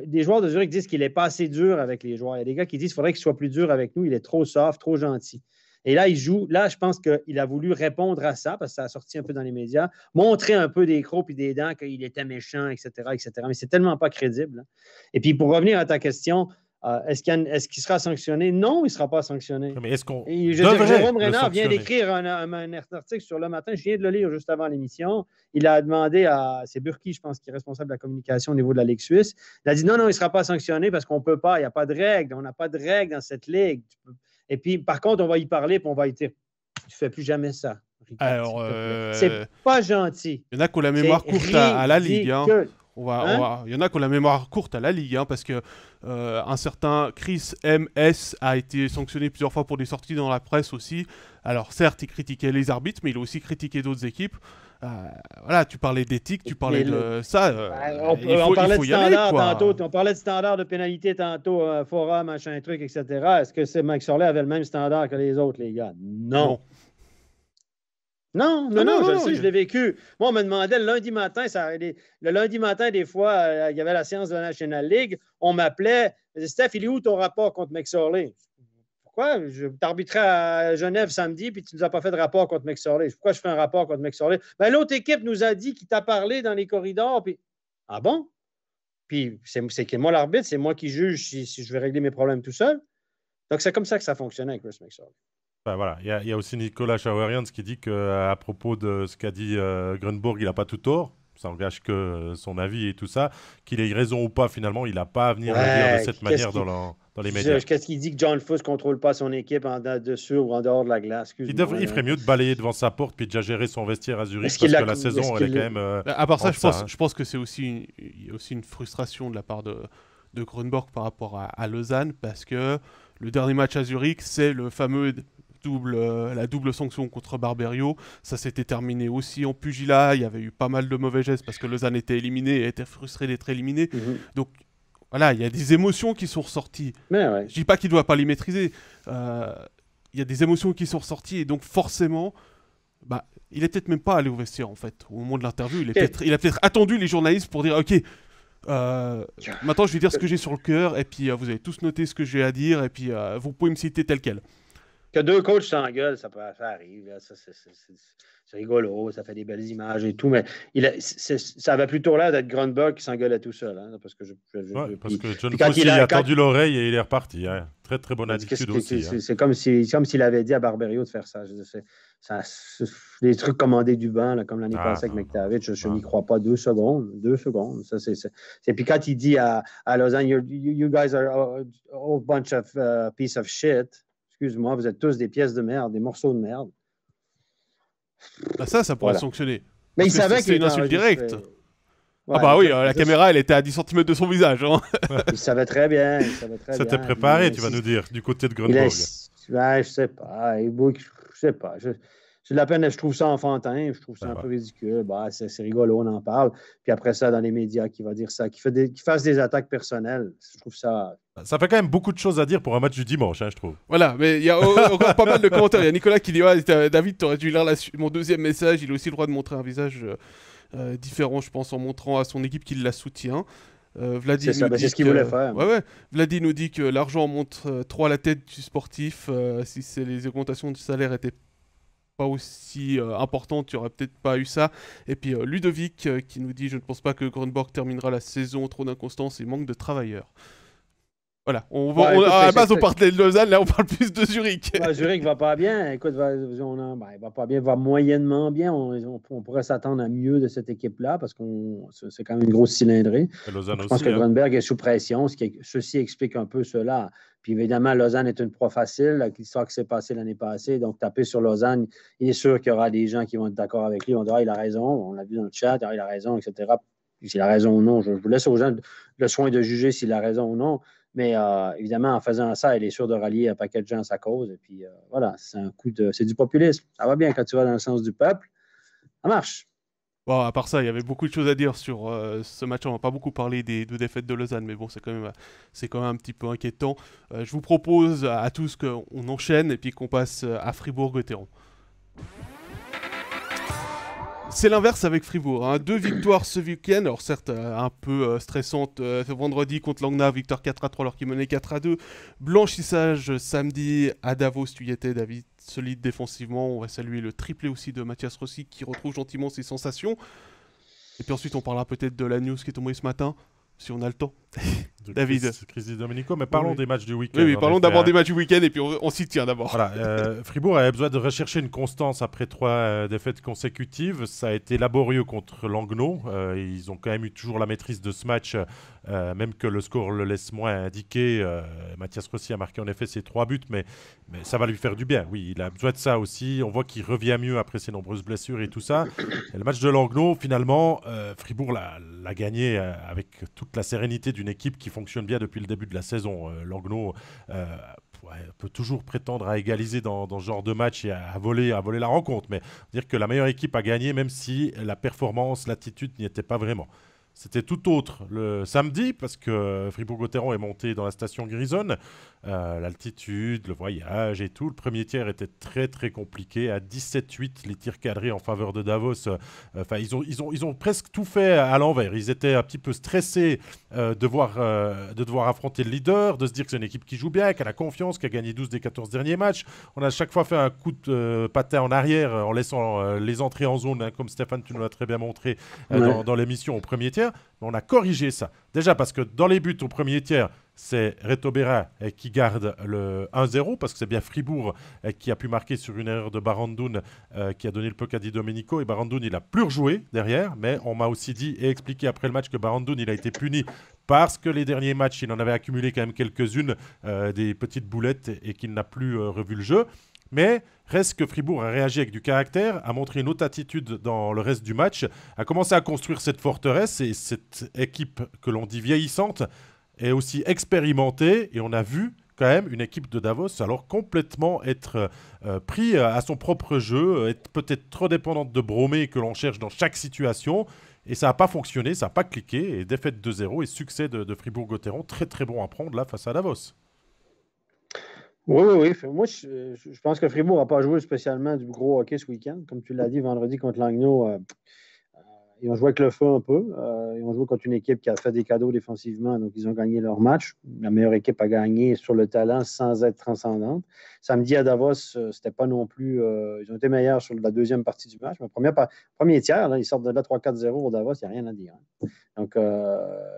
Des joueurs de Zurich disent qu'il n'est pas assez dur avec les joueurs. Il y a des gars qui disent qu'il faudrait qu'il soit plus dur avec nous. Il est trop soft, trop gentil. Et là, il joue. Là, je pense qu'il a voulu répondre à ça parce que ça a sorti un peu dans les médias, montrer un peu des crocs et des dents, qu'il était méchant, etc., etc. Mais c'est tellement pas crédible. Hein. Et puis, pour revenir à ta question, est-ce qu'il sera sanctionné? Non, il ne sera pas sanctionné. Mais est-ce qu'on Jérôme Renard vient d'écrire un article sur Le Matin. Je viens de le lire juste avant l'émission. Il a demandé c'est Burki, je pense, qui est responsable de la communication au niveau de la Ligue suisse. Il a dit non, il ne sera pas sanctionné parce qu'on ne peut pas. Il n'y a pas de règles. On n'a pas de règles dans cette Ligue. Et puis, par contre, on va y parler puis on va y dire tu ne fais plus jamais ça. Ricard, alors, c'est pas gentil. Il y en a qui ont la mémoire courte à la Ligue. Hein. Il y en a qui ont la mémoire courte à la Ligue, hein, parce que un certain Chris M.S. a été sanctionné plusieurs fois pour des sorties dans la presse aussi. Alors certes, il critiquait les arbitres, mais il a aussi critiqué d'autres équipes. Voilà, tu parlais d'éthique, tu parlais de ça. On parlait de standard tantôt. On parlait de standard de pénalité tantôt, forum, machin, truc, etc. Est-ce que Mike Sorley avait le même standard que les autres, les gars? Non. Non, je le sais, je l'ai vécu. Moi, on me demandait le lundi matin, des fois, il y avait la séance de la National League. On m'appelait, Steph, il est où ton rapport contre McSorley? Pourquoi? T'arbitrais à Genève samedi, puis tu ne nous as pas fait de rapport contre McSorley. Pourquoi je fais un rapport contre McSorley? Ben, l'autre équipe nous a dit qu'il t'a parlé dans les corridors. Puis... Ah bon? Puis c'est moi l'arbitre, c'est moi qui juge si je vais régler mes problèmes tout seul. Donc, c'est comme ça que ça fonctionnait avec Chris McSorley. Ben voilà. Il y a aussi Nicolas Schauerians qui dit qu'à propos de ce qu'a dit Grunborg, il n'a pas tout tort. Ça n'engage que son avis et tout ça. Qu'il ait raison ou pas, finalement, il n'a pas à venir le dire de cette manière dans dans les médias. Qu'est-ce qu'il dit que John Fuss ne contrôle pas son équipe en dessus ou en dehors de la glace? Il ferait mieux de balayer devant sa porte puis de déjà gérer son vestiaire à Zurich parce que la saison, elle est quand même... à part ça, je pense que c'est aussi une frustration de la part de Grunborg par rapport à Lausanne, parce que le dernier match à Zurich, c'est le fameux la double sanction contre Barberio. Ça s'était terminé aussi en pugilat. Il y avait eu pas mal de mauvais gestes parce que Lausanne était éliminé et était frustré d'être éliminé. Donc voilà, il y a des émotions qui sont ressorties. Ouais. Je dis pas qu'il ne doit pas les maîtriser. Il y a des émotions qui sont ressorties et donc forcément, il est peut-être même pas allé au vestiaire en fait. Au moment de l'interview, il a peut-être attendu les journalistes pour dire ok. Maintenant, je vais dire ce que j'ai sur le cœur et puis vous avez tous noté ce que j'ai à dire et puis vous pouvez me citer tel quel. Que deux coachs s'engueulent, ça arrive. Là. C'est rigolo, ça fait des belles images et tout, mais ça avait plutôt l'air d'être Grunberg qui s'engueulait tout seul. Hein, parce que John Fuss a tendu l'oreille et il est reparti. Hein. Très, très bonne attitude aussi. C'est comme s'il avait dit à Barberio de faire ça. C'est des trucs commandés du banc, là, comme l'année passée avec McTavish. Je n'y crois pas 2 secondes. 2 secondes. Et puis quand il dit à Lausanne, you guys are a whole bunch of piece of shit. Excuse-moi, vous êtes tous des pièces de merde, des morceaux de merde. Ça pourrait sanctionner. Mais il savait que c'est une insulte directe. Ouais, la caméra, elle était à 10 cm de son visage. Hein. Il savait très bien. Ça t'est préparé, tu vas nous dire, du côté de Grunborg. Je sais pas. Je sais pas. J'ai de la peine, je trouve ça enfantin, je trouve ça un peu ridicule. C'est rigolo, on en parle. Puis après ça, dans les médias, qui va dire ça, qui fasse des attaques personnelles. Je trouve ça... Ça fait quand même beaucoup de choses à dire pour un match du dimanche, je trouve. Voilà, mais il y a encore pas mal de commentaires. Il y a Nicolas qui dit David, tu aurais dû lire mon deuxième message. Il a aussi le droit de montrer un visage différent, je pense, en montrant à son équipe qu'il la soutient. C'est ce qu'il voulait faire. Vladi nous dit que l'argent montre trop à la tête du sportif. Si les augmentations de salaire étaient pas aussi importantes, tu n'aurais peut-être pas eu ça. Et puis Ludovic qui nous dit je ne pense pas que Grunborg terminera la saison, trop d'inconstance et manque de travailleurs. Voilà, à la base on parlait de Lausanne, là on parle plus de Zurich. Zurich va pas bien, écoute, il va pas bien, va moyennement bien. On pourrait s'attendre à mieux de cette équipe-là parce que c'est quand même une grosse cylindrée. Je pense que Grunberg est sous pression, ceci explique un peu cela. Puis évidemment, Lausanne est une proie facile, l'histoire qui s'est passée l'année passée. Donc, taper sur Lausanne, il est sûr qu'il y aura des gens qui vont être d'accord avec lui. On dira, il a raison, on l'a vu dans le chat, il a raison, etc. S'il a raison ou non, je vous laisse aux gens le soin de juger s'il a raison ou non. Mais évidemment, en faisant ça, il est sûr de rallier un paquet de gens à sa cause. Et puis voilà, c'est du populisme. Ça va bien quand tu vas dans le sens du peuple. Ça marche. Bon, à part ça, il y avait beaucoup de choses à dire sur ce match. On n'a pas beaucoup parlé des 2 défaites de Lausanne, mais bon, c'est quand même un petit peu inquiétant. Je vous propose à tous qu'on enchaîne et puis qu'on passe à Fribourg-Gotteron. C'est l'inverse avec Fribourg. Hein. 2 victoires ce week-end, alors certes un peu stressantes. Vendredi contre Langnau, victoire 4-3 alors qu'ils menaient 4-2. Blanchissage samedi à Davos, tu y étais David, solide défensivement. On va saluer le triplé aussi de Mathias Rossi qui retrouve gentiment ses sensations. Et puis ensuite on parlera peut-être de la news qui est tombée ce matin, si on a le temps. David. Chris Di Domenico, mais parlons des matchs du week-end. Oui, parlons d'abord des matchs du week-end et puis on s'y tient d'abord. Voilà, Fribourg avait besoin de rechercher une constance après 3 défaites consécutives. Ça a été laborieux contre Langnau. Ils ont quand même eu toujours la maîtrise de ce match, même que le score le laisse moins indiquer. Mathias Rossi a marqué en effet ses 3 buts, mais ça va lui faire du bien. Oui, il a besoin de ça aussi. On voit qu'il revient mieux après ses nombreuses blessures et tout ça. Et le match de Langnau, finalement, Fribourg l'a gagné avec toute la sérénité d'une équipe qui fonctionne bien depuis le début de la saison. Langnau peut toujours prétendre à égaliser dans ce genre de match et à voler la rencontre, mais dire que la meilleure équipe a gagné même si la performance, l'attitude n'y était pas vraiment. C'était tout autre le samedi parce que Fribourg-Gotteron est monté dans la station grisonne. L'altitude, le voyage et tout. Le premier tiers était très très compliqué. À 17-8, les tirs cadrés en faveur de Davos. Ils ont presque tout fait à l'envers. Ils étaient un petit peu stressés de devoir affronter le leader, de se dire que c'est une équipe qui joue bien, qui a la confiance, qui a gagné 12 des 14 derniers matchs. On a à chaque fois fait un coup de patin en arrière en laissant les entrées en zone, hein, comme Stéphane, tu nous l'as très bien montré dans l'émission au premier tiers. Mais on a corrigé ça. Déjà parce que dans les buts au premier tiers, c'est Reto Berra qui garde le 1-0 parce que c'est bien Fribourg qui a pu marquer sur une erreur de Barandoun qui a donné le puck à Di Domenico. Et Barandoun, il a plus rejoué derrière, mais on m'a aussi dit et expliqué après le match que Barandoun, il a été puni parce que les derniers matchs, il en avait accumulé quand même quelques-unes, des petites boulettes, et qu'il n'a plus revu le jeu. Mais reste que Fribourg a réagi avec du caractère, a montré une autre attitude dans le reste du match, a commencé à construire cette forteresse, et cette équipe que l'on dit vieillissante est aussi expérimentée, et on a vu quand même une équipe de Davos alors complètement être pris à son propre jeu, être peut-être trop dépendante de Bromé que l'on cherche dans chaque situation, et ça n'a pas fonctionné, ça n'a pas cliqué, et défaite 2-0 et succès de Fribourg-Gotteron, très très bon à prendre là face à Davos. Oui. Moi, je pense que Fribourg n'a pas joué spécialement du gros hockey ce week-end. Comme tu l'as dit, vendredi contre Langnau, ils ont joué avec le feu un peu. Ils ont joué contre une équipe qui a fait des cadeaux défensivement, donc ils ont gagné leur match. La meilleure équipe a gagné sur le talent sans être transcendante. Samedi à Davos, c'était pas non plus. Ils ont été meilleurs sur la deuxième partie du match. Mais premier tiers, là, ils sortent de là 3-4-0 au Davos, il n'y a rien à dire. Hein. Donc,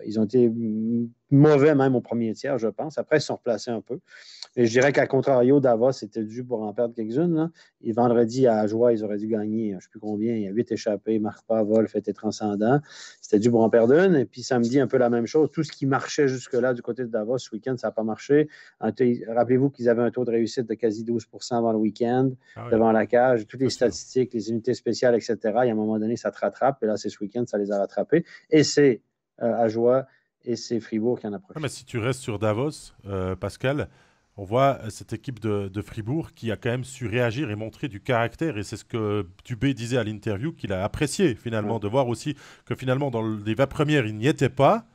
ils ont été mauvais même au premier tiers, je pense. Après, ils se sont replacés un peu. Et je dirais qu'à contrario, Davos était dû pour en perdre quelques-unes. Là. Et vendredi, à Ajoie, ils auraient dû gagner, je ne sais plus combien, il y a 8 échappés, marque pas, vol, fait et transcendant. C'était dû pour en perdre une. Et puis samedi, un peu la même chose. Tout ce qui marchait jusque-là du côté de Davos ce week-end, ça n'a pas marché. Rappelez-vous qu'ils avaient un taux de réussite de quasi 12% avant le week-end, devant la cage. Toutes les statistiques, les unités spéciales, etc. Et à un moment donné, ça te rattrape. Et là, c'est ce week-end, ça les a rattrapés. Et c'est Ajoie et c'est Fribourg qui en a profité. Mais si tu restes sur Davos, Pascal, on voit cette équipe de Fribourg qui a quand même su réagir et montrer du caractère. Et c'est ce que Dubé disait à l'interview, qu'il a apprécié finalement, de voir aussi que finalement dans les 20 premières, ils n'y étaient pas,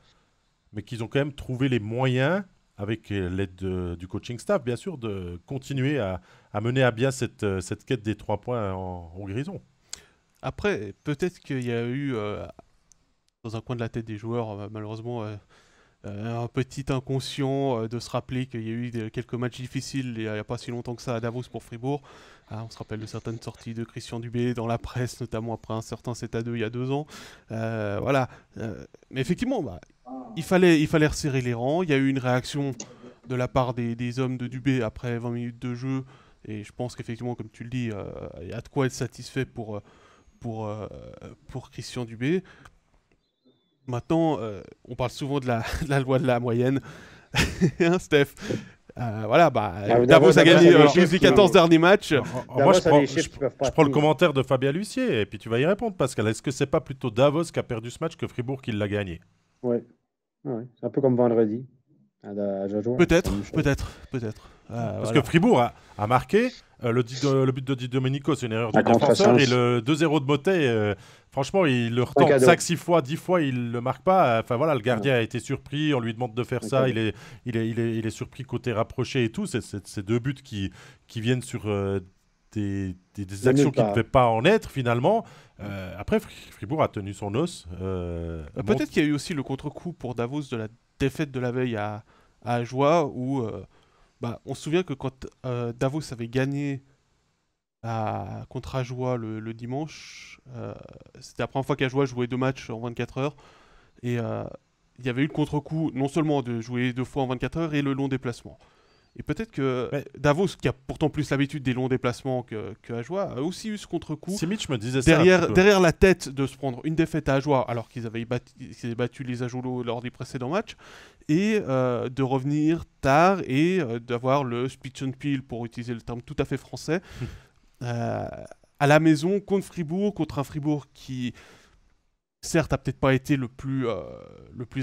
mais qu'ils ont quand même trouvé les moyens, avec l'aide du coaching staff bien sûr, de continuer à mener à bien cette quête des 3 points en grison. Après, peut-être qu'il y a eu, dans un coin de la tête des joueurs, malheureusement... un petit inconscient de se rappeler qu'il y a eu quelques matchs difficiles il n'y a pas si longtemps que ça à Davos pour Fribourg. On se rappelle de certaines sorties de Christian Dubé dans la presse, notamment après un certain 7-2 il y a 2 ans. Voilà. Mais effectivement, il fallait resserrer les rangs. Il y a eu une réaction de la part des hommes de Dubé après 20 minutes de jeu. Et je pense qu'effectivement, comme tu le dis, il y a de quoi être satisfait pour Christian Dubé. Maintenant, on parle souvent de la loi de la moyenne. Hein, Steph voilà, Davos a gagné les 14 derniers matchs. Moi, je prends le commentaire de Fabien Lussier et puis tu vas y répondre, Pascal. Est-ce que c'est pas plutôt Davos qui a perdu ce match que Fribourg qui l'a gagné? Oui, c'est un peu comme vendredi. Peut-être. Parce que Fribourg a marqué le but de Di Domenico, c'est une erreur du défenseur, et le 2-0 de Motet, franchement, il le retente 5-6 fois, 10 fois, il le marque pas. Enfin voilà, le gardien a été surpris, on lui demande de faire ça, il est surpris côté rapproché et tout. C'est 2 buts qui viennent sur des actions qui ne devaient pas en être finalement. Après, Fribourg a tenu son os. Peut-être qu'il y a eu aussi le contre-coup pour Davos de la défaite de la veille à Ajoie, où on se souvient que quand Davos avait gagné contre Ajoie le dimanche, c'était la première fois qu'Ajoie jouait 2 matchs en 24 heures, et il y avait eu le contre-coup non seulement de jouer 2 fois en 24 heures et le long déplacement. Et peut-être que Davos, qui a pourtant plus l'habitude des longs déplacements que Ajoie, a aussi eu ce contre-coup. Simic me disait derrière la tête de se prendre une défaite à Ajoie, alors qu'ils avaient battu les Ajoulot lors des précédents matchs, et de revenir tard et d'avoir le Spitzenspiel, pour utiliser le terme tout à fait français, à la maison contre Fribourg, contre un Fribourg qui, certes, a peut-être pas été le plus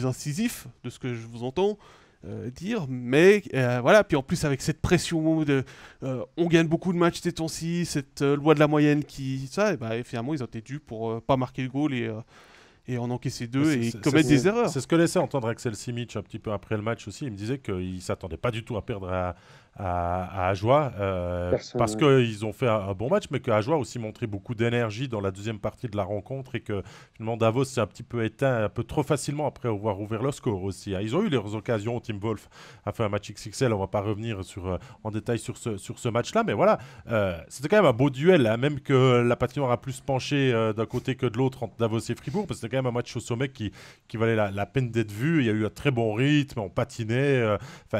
incisif de ce que je vous entends dire, mais voilà, puis en plus avec cette pression de on gagne beaucoup de matchs ces temps-ci, cette loi de la moyenne et finalement ils ont été dus pour pas marquer le goal et en encaisser 2 et commettre des erreurs. C'est ce que laissait entendre Axel Simic un petit peu après le match aussi. Il me disait qu'il ne s'attendait pas du tout à perdre à Ajoie parce qu'ils ont fait un bon match, mais qu'Ajoie aussi montré beaucoup d'énergie dans la deuxième partie de la rencontre et que finalement Davos s'est un petit peu éteint un peu trop facilement après avoir ouvert le score aussi. Ils ont eu leurs occasions. Tim Wolf a fait un match XXL, on ne va pas revenir en détail sur ce match-là, mais voilà, c'était quand même un beau duel, hein, même que la patinoire a plus penché d'un côté que de l'autre entre Davos et Fribourg, parce que c'était quand même un match au sommet qui valait la peine d'être vu. Il y a eu un très bon rythme, on patinait,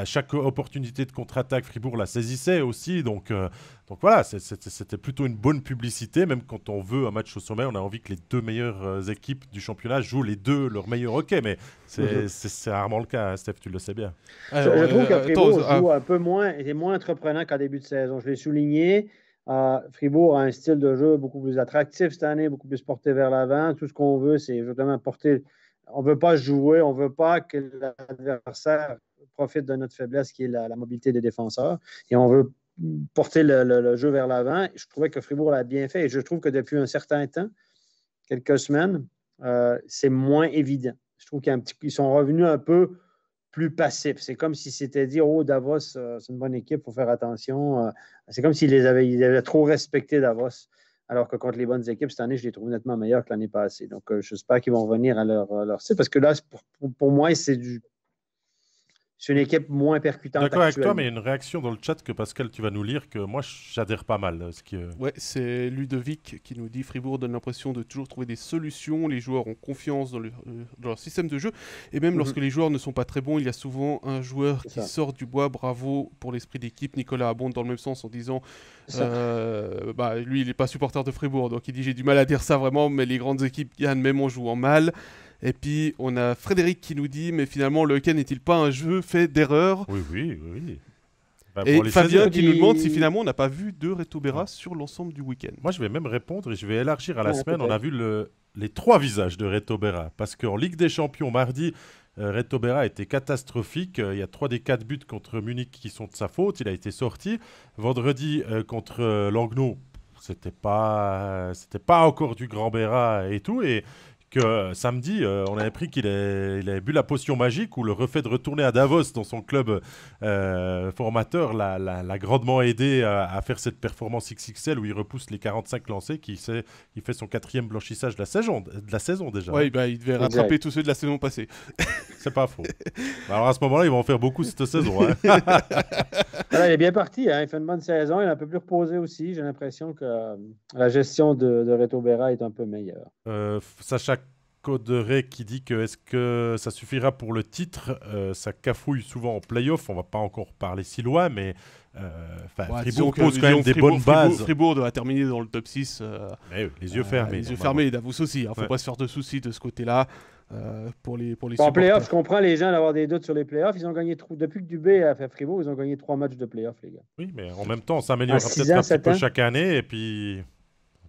chaque opportunité de contre-attaque que Fribourg la saisissait aussi. Donc voilà, c'était plutôt une bonne publicité. Même quand on veut un match au sommet, on a envie que les deux meilleures équipes du championnat jouent les deux leur meilleur hockey. Mais c'est rarement le cas, hein, Steph, tu le sais bien. Je trouve que Fribourg joue un peu moins, est moins entreprenant qu'en début de saison. Je l'ai souligné. Fribourg a un style de jeu beaucoup plus attractif cette année, beaucoup plus porté vers l'avant. Tout ce qu'on veut, c'est justement porter. On ne veut pas jouer, on ne veut pas que l'adversaire profite de notre faiblesse qui est la mobilité des défenseurs. Et on veut porter le jeu vers l'avant. Je trouvais que Fribourg l'a bien fait et je trouve que depuis un certain temps, quelques semaines, c'est moins évident. Je trouve qu'ils sont revenus un peu plus passifs. C'est comme si c'était dit, oh, Davos, c'est une bonne équipe, il faut faire attention. C'est comme s'ils ils avaient trop respecté Davos. Alors que contre les bonnes équipes, cette année, je les trouve nettement meilleurs que l'année passée. Donc, j'espère qu'ils vont revenir à leur site. Parce que là, pour moi, c'est une équipe moins percutante. D'accord avec toi, mais il y a une réaction dans le chat que Pascal, tu vas nous lire, que moi, j'adhère pas mal. Ouais, c'est Ludovic qui nous dit Fribourg donne l'impression de toujours trouver des solutions. Les joueurs ont confiance dans leur système de jeu. Et même lorsque les joueurs ne sont pas très bons, il y a souvent un joueur qui sort du bois. Bravo pour l'esprit d'équipe. Nicolas abonde dans le même sens en disant lui, il n'est pas supporter de Fribourg. Donc, il dit j'ai du mal à dire ça vraiment, mais les grandes équipes gagnent même en jouant mal. Et puis, on a Frédéric qui nous dit, mais finalement, le hockey n'est-il pas un jeu fait d'erreurs ? Oui. Et Fabien qui nous demande si finalement, on n'a pas vu de Reto Berra sur l'ensemble du week-end. Moi, je vais même répondre et je vais élargir à la semaine. On a vu les trois visages de Reto Berra. Parce qu'en Ligue des Champions, mardi, Reto Berra était catastrophique. Il y a 3 des 4 buts contre Munich qui sont de sa faute. Il a été sorti. Vendredi, contre Langnau, c'était pas encore du grand Berra et tout. Et que samedi, on avait pris qu'il avait bu la potion magique où le refait de retourner à Davos dans son club formateur l'a grandement aidé à faire cette performance XXL où il repousse les 45 lancés, il fait son 4e blanchissage de la saison déjà. Oui, il devait rattraper tous ceux de la saison passée. C'est pas faux. Alors à ce moment-là, ils vont en faire beaucoup cette saison. Hein. Voilà, il est bien parti, hein. Il fait une bonne saison, il est un peu plus reposé aussi. J'ai l'impression que la gestion de Reto Berra est un peu meilleure. Sacha Coderet qui dit que est-ce que ça suffira pour le titre, ça cafouille souvent en play-off, on va pas encore parler si loin, mais Fribourg pose quand même des bonnes bases. Fribourg doit terminer dans le top 6. Les yeux fermés. Les yeux fermés, Davos aussi, faut pas se faire de soucis de ce côté-là. Pour les en play-off, je comprends les gens d'avoir des doutes sur les play-offs. Ils ont gagné depuis que Dubé a fait Fribourg, ils ont gagné 3 matchs de play-off, les gars. Oui, mais en même temps, on s'améliorera peut-être un petit peu chaque année. Et puis,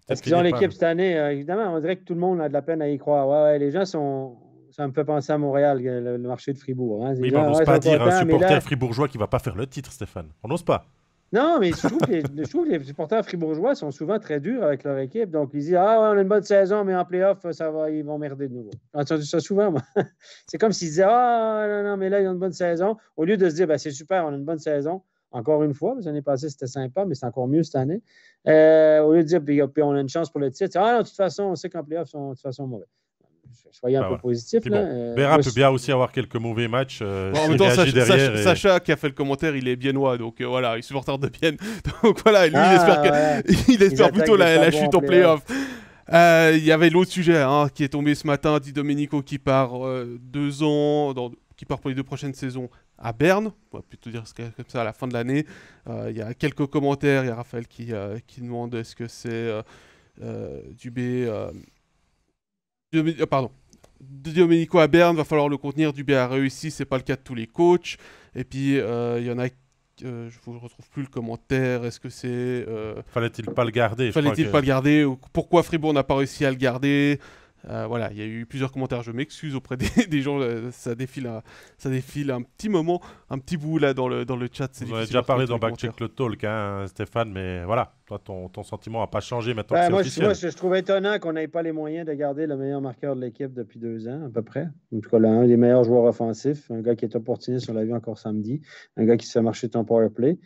parce qu'ils ont l'équipe cette année, évidemment, on dirait que tout le monde a de la peine à y croire. Ouais, les gens sont. Ça me fait penser à Montréal, le marché de Fribourg. Hein. Oui, mais on n'ose pas dire un supporter fribourgeois qui ne va pas faire le titre, Stéphane. On n'ose pas. Non, mais je trouve que les supporters fribourgeois sont souvent très durs avec leur équipe. Donc, ils disent on a une bonne saison, mais en play-off, ils vont merder de nouveau. J'ai entendu ça souvent, moi. C'est comme s'ils disaient non, mais là, ils ont une bonne saison. Au lieu de se dire c'est super, on a une bonne saison. Encore une fois, l'année passée, c'était sympa, mais c'est encore mieux cette année. Au lieu de dire puis on a une chance pour le titre, non, de toute façon, on sait qu'en play-off, ils sont de toute façon mauvais. Soyez un peu positif. Berra peut bien aussi avoir quelques mauvais matchs. En même temps, Sacha qui a fait le commentaire, il est biennois, donc voilà, il est supporter de Bienne. Donc voilà, lui, il espère plutôt la chute en play-off. Il y avait l'autre sujet qui est tombé ce matin, Di Domenico qui part 2 ans, qui part pour les 2 prochaines saisons à Berne, on va plutôt dire comme ça à la fin de l'année. Il y a quelques commentaires, il y a Raphaël qui demande est-ce que c'est Dubé... pardon. Domenico à Berne, va falloir le contenir. Dubé a réussi, c'est pas le cas de tous les coachs. Et puis il y en a, je ne retrouve plus le commentaire. Est-ce que c'est fallait-il pas le garder? Fallait-il pas le garder? Pourquoi Fribourg n'a pas réussi à le garder? Voilà, il y a eu plusieurs commentaires. Je m'excuse auprès des gens. Ça défile un petit moment, un petit bout là dans le chat. On a déjà parlé dans Backcheck le Talk, Stéphane, mais voilà, toi ton sentiment n'a pas changé maintenant. Moi, je trouve étonnant qu'on n'ait pas les moyens de garder le meilleur marqueur de l'équipe depuis 2 ans à peu près. En tout cas, l'un des meilleurs joueurs offensifs, un gars qui est opportuniste, on l'a vu encore samedi, un gars qui se fait marcher ton power play.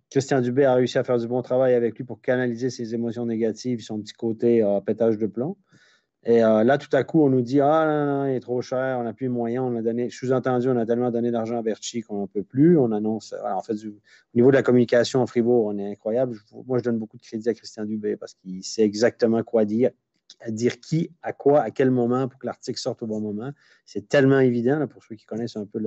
Christian Dubé a réussi à faire du bon travail avec lui pour canaliser ses émotions négatives, son petit côté pétage de plomb. Et là, tout à coup, on nous dit non, il est trop cher, on n'a plus les moyens, on a donné, sous-entendu, on a tellement donné d'argent à Berchi qu'on n'en peut plus. On annonce, en fait, au niveau de la communication en Fribourg, on est incroyable. Moi, je donne beaucoup de crédit à Christian Dubé parce qu'il sait exactement quoi dire dire qui, à quoi, à quel moment pour que l'article sorte au bon moment. C'est tellement évident là, pour ceux qui connaissent un peu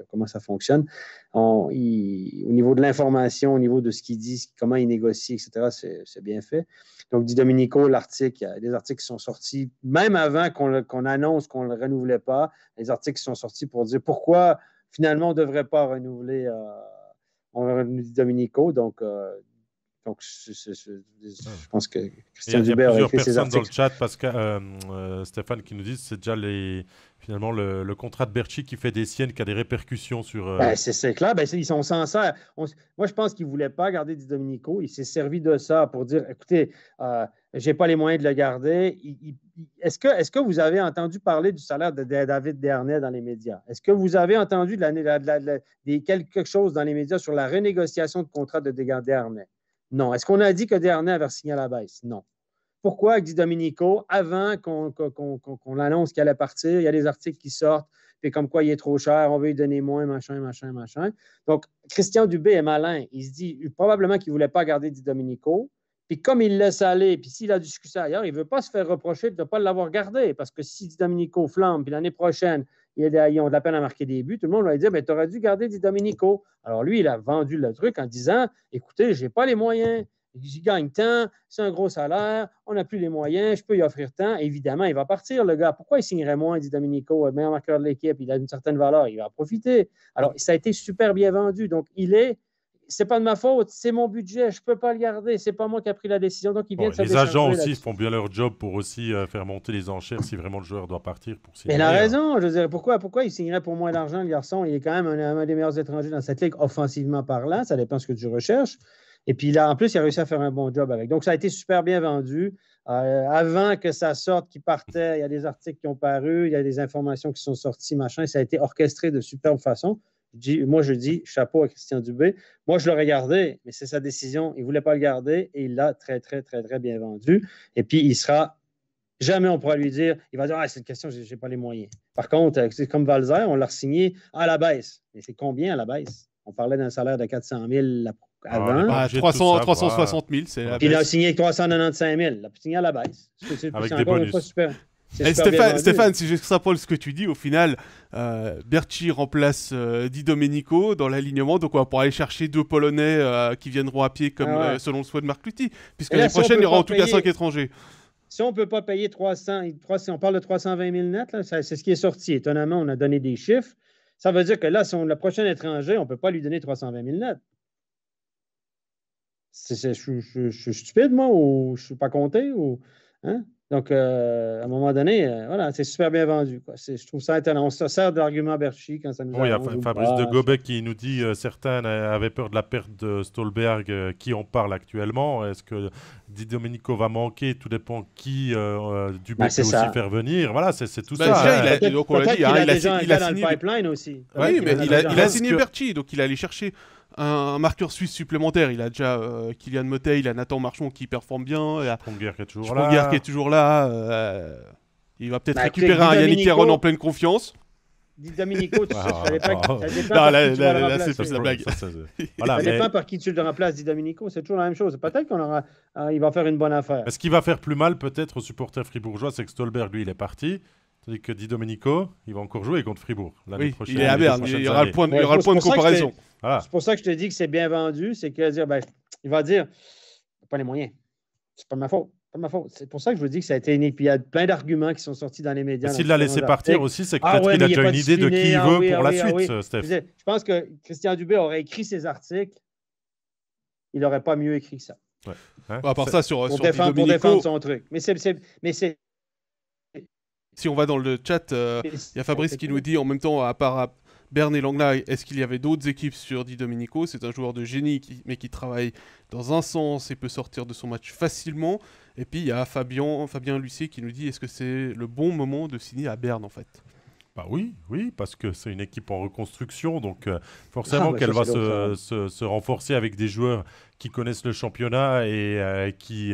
comment ça fonctionne. Au niveau de l'information, au niveau de ce qu'il dit, comment il négocie, etc., c'est bien fait. Donc, Di Domenico, l'article, il y a des articles qui sont sortis, même avant qu'on annonce qu'on ne le renouvelait pas, les articles qui sont sortis pour dire pourquoi finalement on ne devrait pas renouveler Di Domenico. Donc, je pense que Christian Dubé a écrit ses articles. Il y a plusieurs personnes dans le chat, parce que Stéphane qui nous dit que c'est déjà finalement le contrat de Berchi qui fait des siennes, qui a des répercussions sur... C'est clair, ils sont sincères. Moi, je pense qu'il ne voulait pas garder Di Domenico. Il s'est servi de ça pour dire, écoutez, je n'ai pas les moyens de le garder. Est-ce que vous avez entendu parler du salaire de David Dernay dans les médias? Est-ce que vous avez entendu quelque chose dans les médias sur la renégociation de contrat de Dernay? Non. Est-ce qu'on a dit que Dernay avait signé à la baisse? Non. Pourquoi Di Domenico, avant qu'on annonce qu'il allait partir, il y a des articles qui sortent, puis comme quoi il est trop cher, on veut lui donner moins, machin. Donc, Christian Dubé est malin. Il se dit probablement qu'il ne voulait pas garder Di Domenico. Puis comme il laisse aller, puis s'il a du succès ailleurs, il ne veut pas se faire reprocher de ne pas l'avoir gardé. Parce que si Di Domenico flambe, puis l'année prochaine, ils ont de la peine à marquer des buts, tout le monde va lui dire tu aurais dû garder Di Domenico. Alors lui, il a vendu le truc en disant écoutez, je n'ai pas les moyens. J'y gagne tant, c'est un gros salaire, on n'a plus les moyens, je peux y offrir tant. Évidemment, il va partir, le gars. Pourquoi il signerait moins, Di Domenico, le meilleur marqueur de l'équipe? Il a une certaine valeur, il va en profiter. Alors, ça a été super bien vendu. Donc, c'est pas de ma faute, c'est mon budget, je ne peux pas le garder, c'est pas moi qui ai pris la décision. Donc, il vient de se les agents aussi font bien leur job pour aussi faire monter les enchères si vraiment le joueur doit partir pour signer. Mais il a raison, je veux dire, pourquoi il signerait pour moins d'argent, le garçon? Il est quand même un des meilleurs étrangers dans cette ligue, offensivement parlant, ça dépend de ce que tu recherches. Et puis là, en plus, il a réussi à faire un bon job avec. Donc, ça a été super bien vendu. Avant que ça sorte, qu'il partait, il y a des articles qui ont paru, il y a des informations qui sont sorties, machin. Ça a été orchestré de superbe façon. Je dis chapeau à Christian Dubé. Moi, je l'aurais gardé, mais c'est sa décision. Il ne voulait pas le garder et il l'a très, très, très, très bien vendu. Et puis, il sera... Jamais on pourra lui dire, il va dire, c'est une question, je n'ai pas les moyens. Par contre, c'est comme Valzer, on l'a signé à la baisse. Mais c'est combien à la baisse? On parlait d'un salaire de 400 000 avant. 360 000, c'est la baisse. Il a signé 395 000. Il a signé à la baisse. Avec des bonus. Stéphane, si j'extrapole ce que tu dis, au final, Berchi remplace Di Domenico dans l'alignement, donc on va pouvoir aller chercher 2 Polonais qui viendront à pied comme selon le souhait de Marc Lutti, puisque l'année prochaine, il y aura en tout cas 5 étrangers. Si on ne peut pas payer 300, on parle de 320 000 net, là, c'est ce qui est sorti. Étonnamment, on a donné des chiffres. Ça veut dire que là, si le prochain étranger, on ne peut pas lui donner 320 000 net. Je suis stupide, moi, ou je ne suis pas compté, ou... Hein? Donc, à un moment donné, voilà, c'est super bien vendu, quoi. Je trouve ça étonnant. On se sert de l'argument Berchi quand ça nous il y a Fabrice de Gobec qui nous dit certains avaient peur de la perte de Stolberg, qui en parle actuellement. Est-ce que Di Domenico va manquer? Tout dépend qui Dubé peut aussi faire venir. Voilà, c'est tout ça. Il a déjà un gars dans le pipeline aussi. Oui, mais il a signé Berchi, donc il est allé chercher un marqueur suisse supplémentaire. Il a déjà Kylian Motet, il a Nathan Marchand qui performe bien. Sponger qui est toujours là. Il va peut-être récupérer un Yannick Herron en pleine confiance. Di Domenico, ça c'est la blague. Ça dépend par qui tu le remplaces, Di Domenico, c'est toujours la même chose. Peut-être qu'il va faire une bonne affaire. Ce qui va faire plus mal peut-être aux supporters fribourgeois, c'est que Stolberg, lui, il est parti. Tandis que Di Domenico, il va encore jouer contre Fribourg l'année prochaine. Il est à Berne, il y aura le point de comparaison. C'est pour ça que je te dis que c'est bien vendu, c'est qu'il va dire pas les moyens. C'est pas de ma faute. C'est pour ça que je vous dis que ça a été puis il y a plein d'arguments qui sont sortis dans les médias. S'il l'a laissé partir aussi, c'est que peut-être qu'il a déjà une idée de qui il veut pour la suite, Steph. Je pense que Christian Dubé aurait écrit ses articles, il n'aurait pas mieux écrit que ça. À part ça, sur défendre son truc. Mais c'est si on va dans le chat, il y a Fabrice qui nous dit en même temps, à part Berne et Langla, est-ce qu'il y avait d'autres équipes sur Di Domenico? C'est un joueur de génie, mais qui travaille dans un sens et peut sortir de son match facilement. Et puis il y a Fabien Lucier qui nous dit, est-ce que c'est le bon moment de signer à Berne en fait? Oui, parce que c'est une équipe en reconstruction, donc forcément qu'elle va se renforcer avec des joueurs qui connaissent le championnat et qui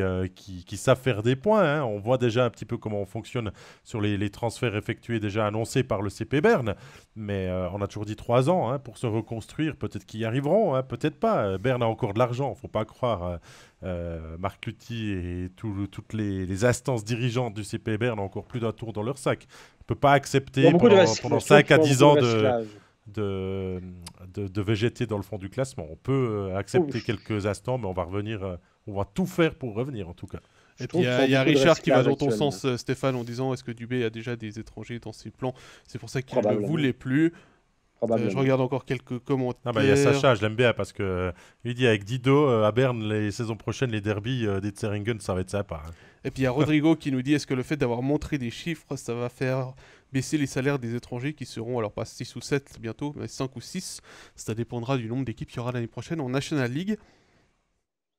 savent faire des points. Hein. On voit déjà un petit peu comment on fonctionne sur les transferts effectués déjà annoncés par le CP Berne. Mais on a toujours dit 3 ans hein, pour se reconstruire. Peut-être qu'ils y arriveront, hein, peut-être pas. Berne a encore de l'argent, il ne faut pas croire. Marc Lutti et toutes les instances dirigeantes du CP Berne ont encore plus d'un tour dans leur sac. On ne peut pas accepter pendant 5 à 10 ans de végéter dans le fond du classement. On peut accepter quelques instants, mais on va revenir. On va tout faire pour revenir, en tout cas. Et puis il y a Richard qui va dans ton sens, Stéphane, en disant est-ce que Dubé a déjà des étrangers dans ses plans? C'est pour ça qu'il ne voulait plus. Je regarde encore quelques commentaires. Il y a Sacha, je l'aime bien parce que il dit avec Dido à Berne les saisons prochaines, les derbies des Zeringen, ça va être sympa. Hein. Et puis il y a Rodrigo qui nous dit est-ce que le fait d'avoir montré des chiffres, ça va faire baisser les salaires des étrangers qui seront, alors pas 6 ou 7 bientôt, mais 5 ou 6. Ça dépendra du nombre d'équipes qu'il y aura l'année prochaine en National League.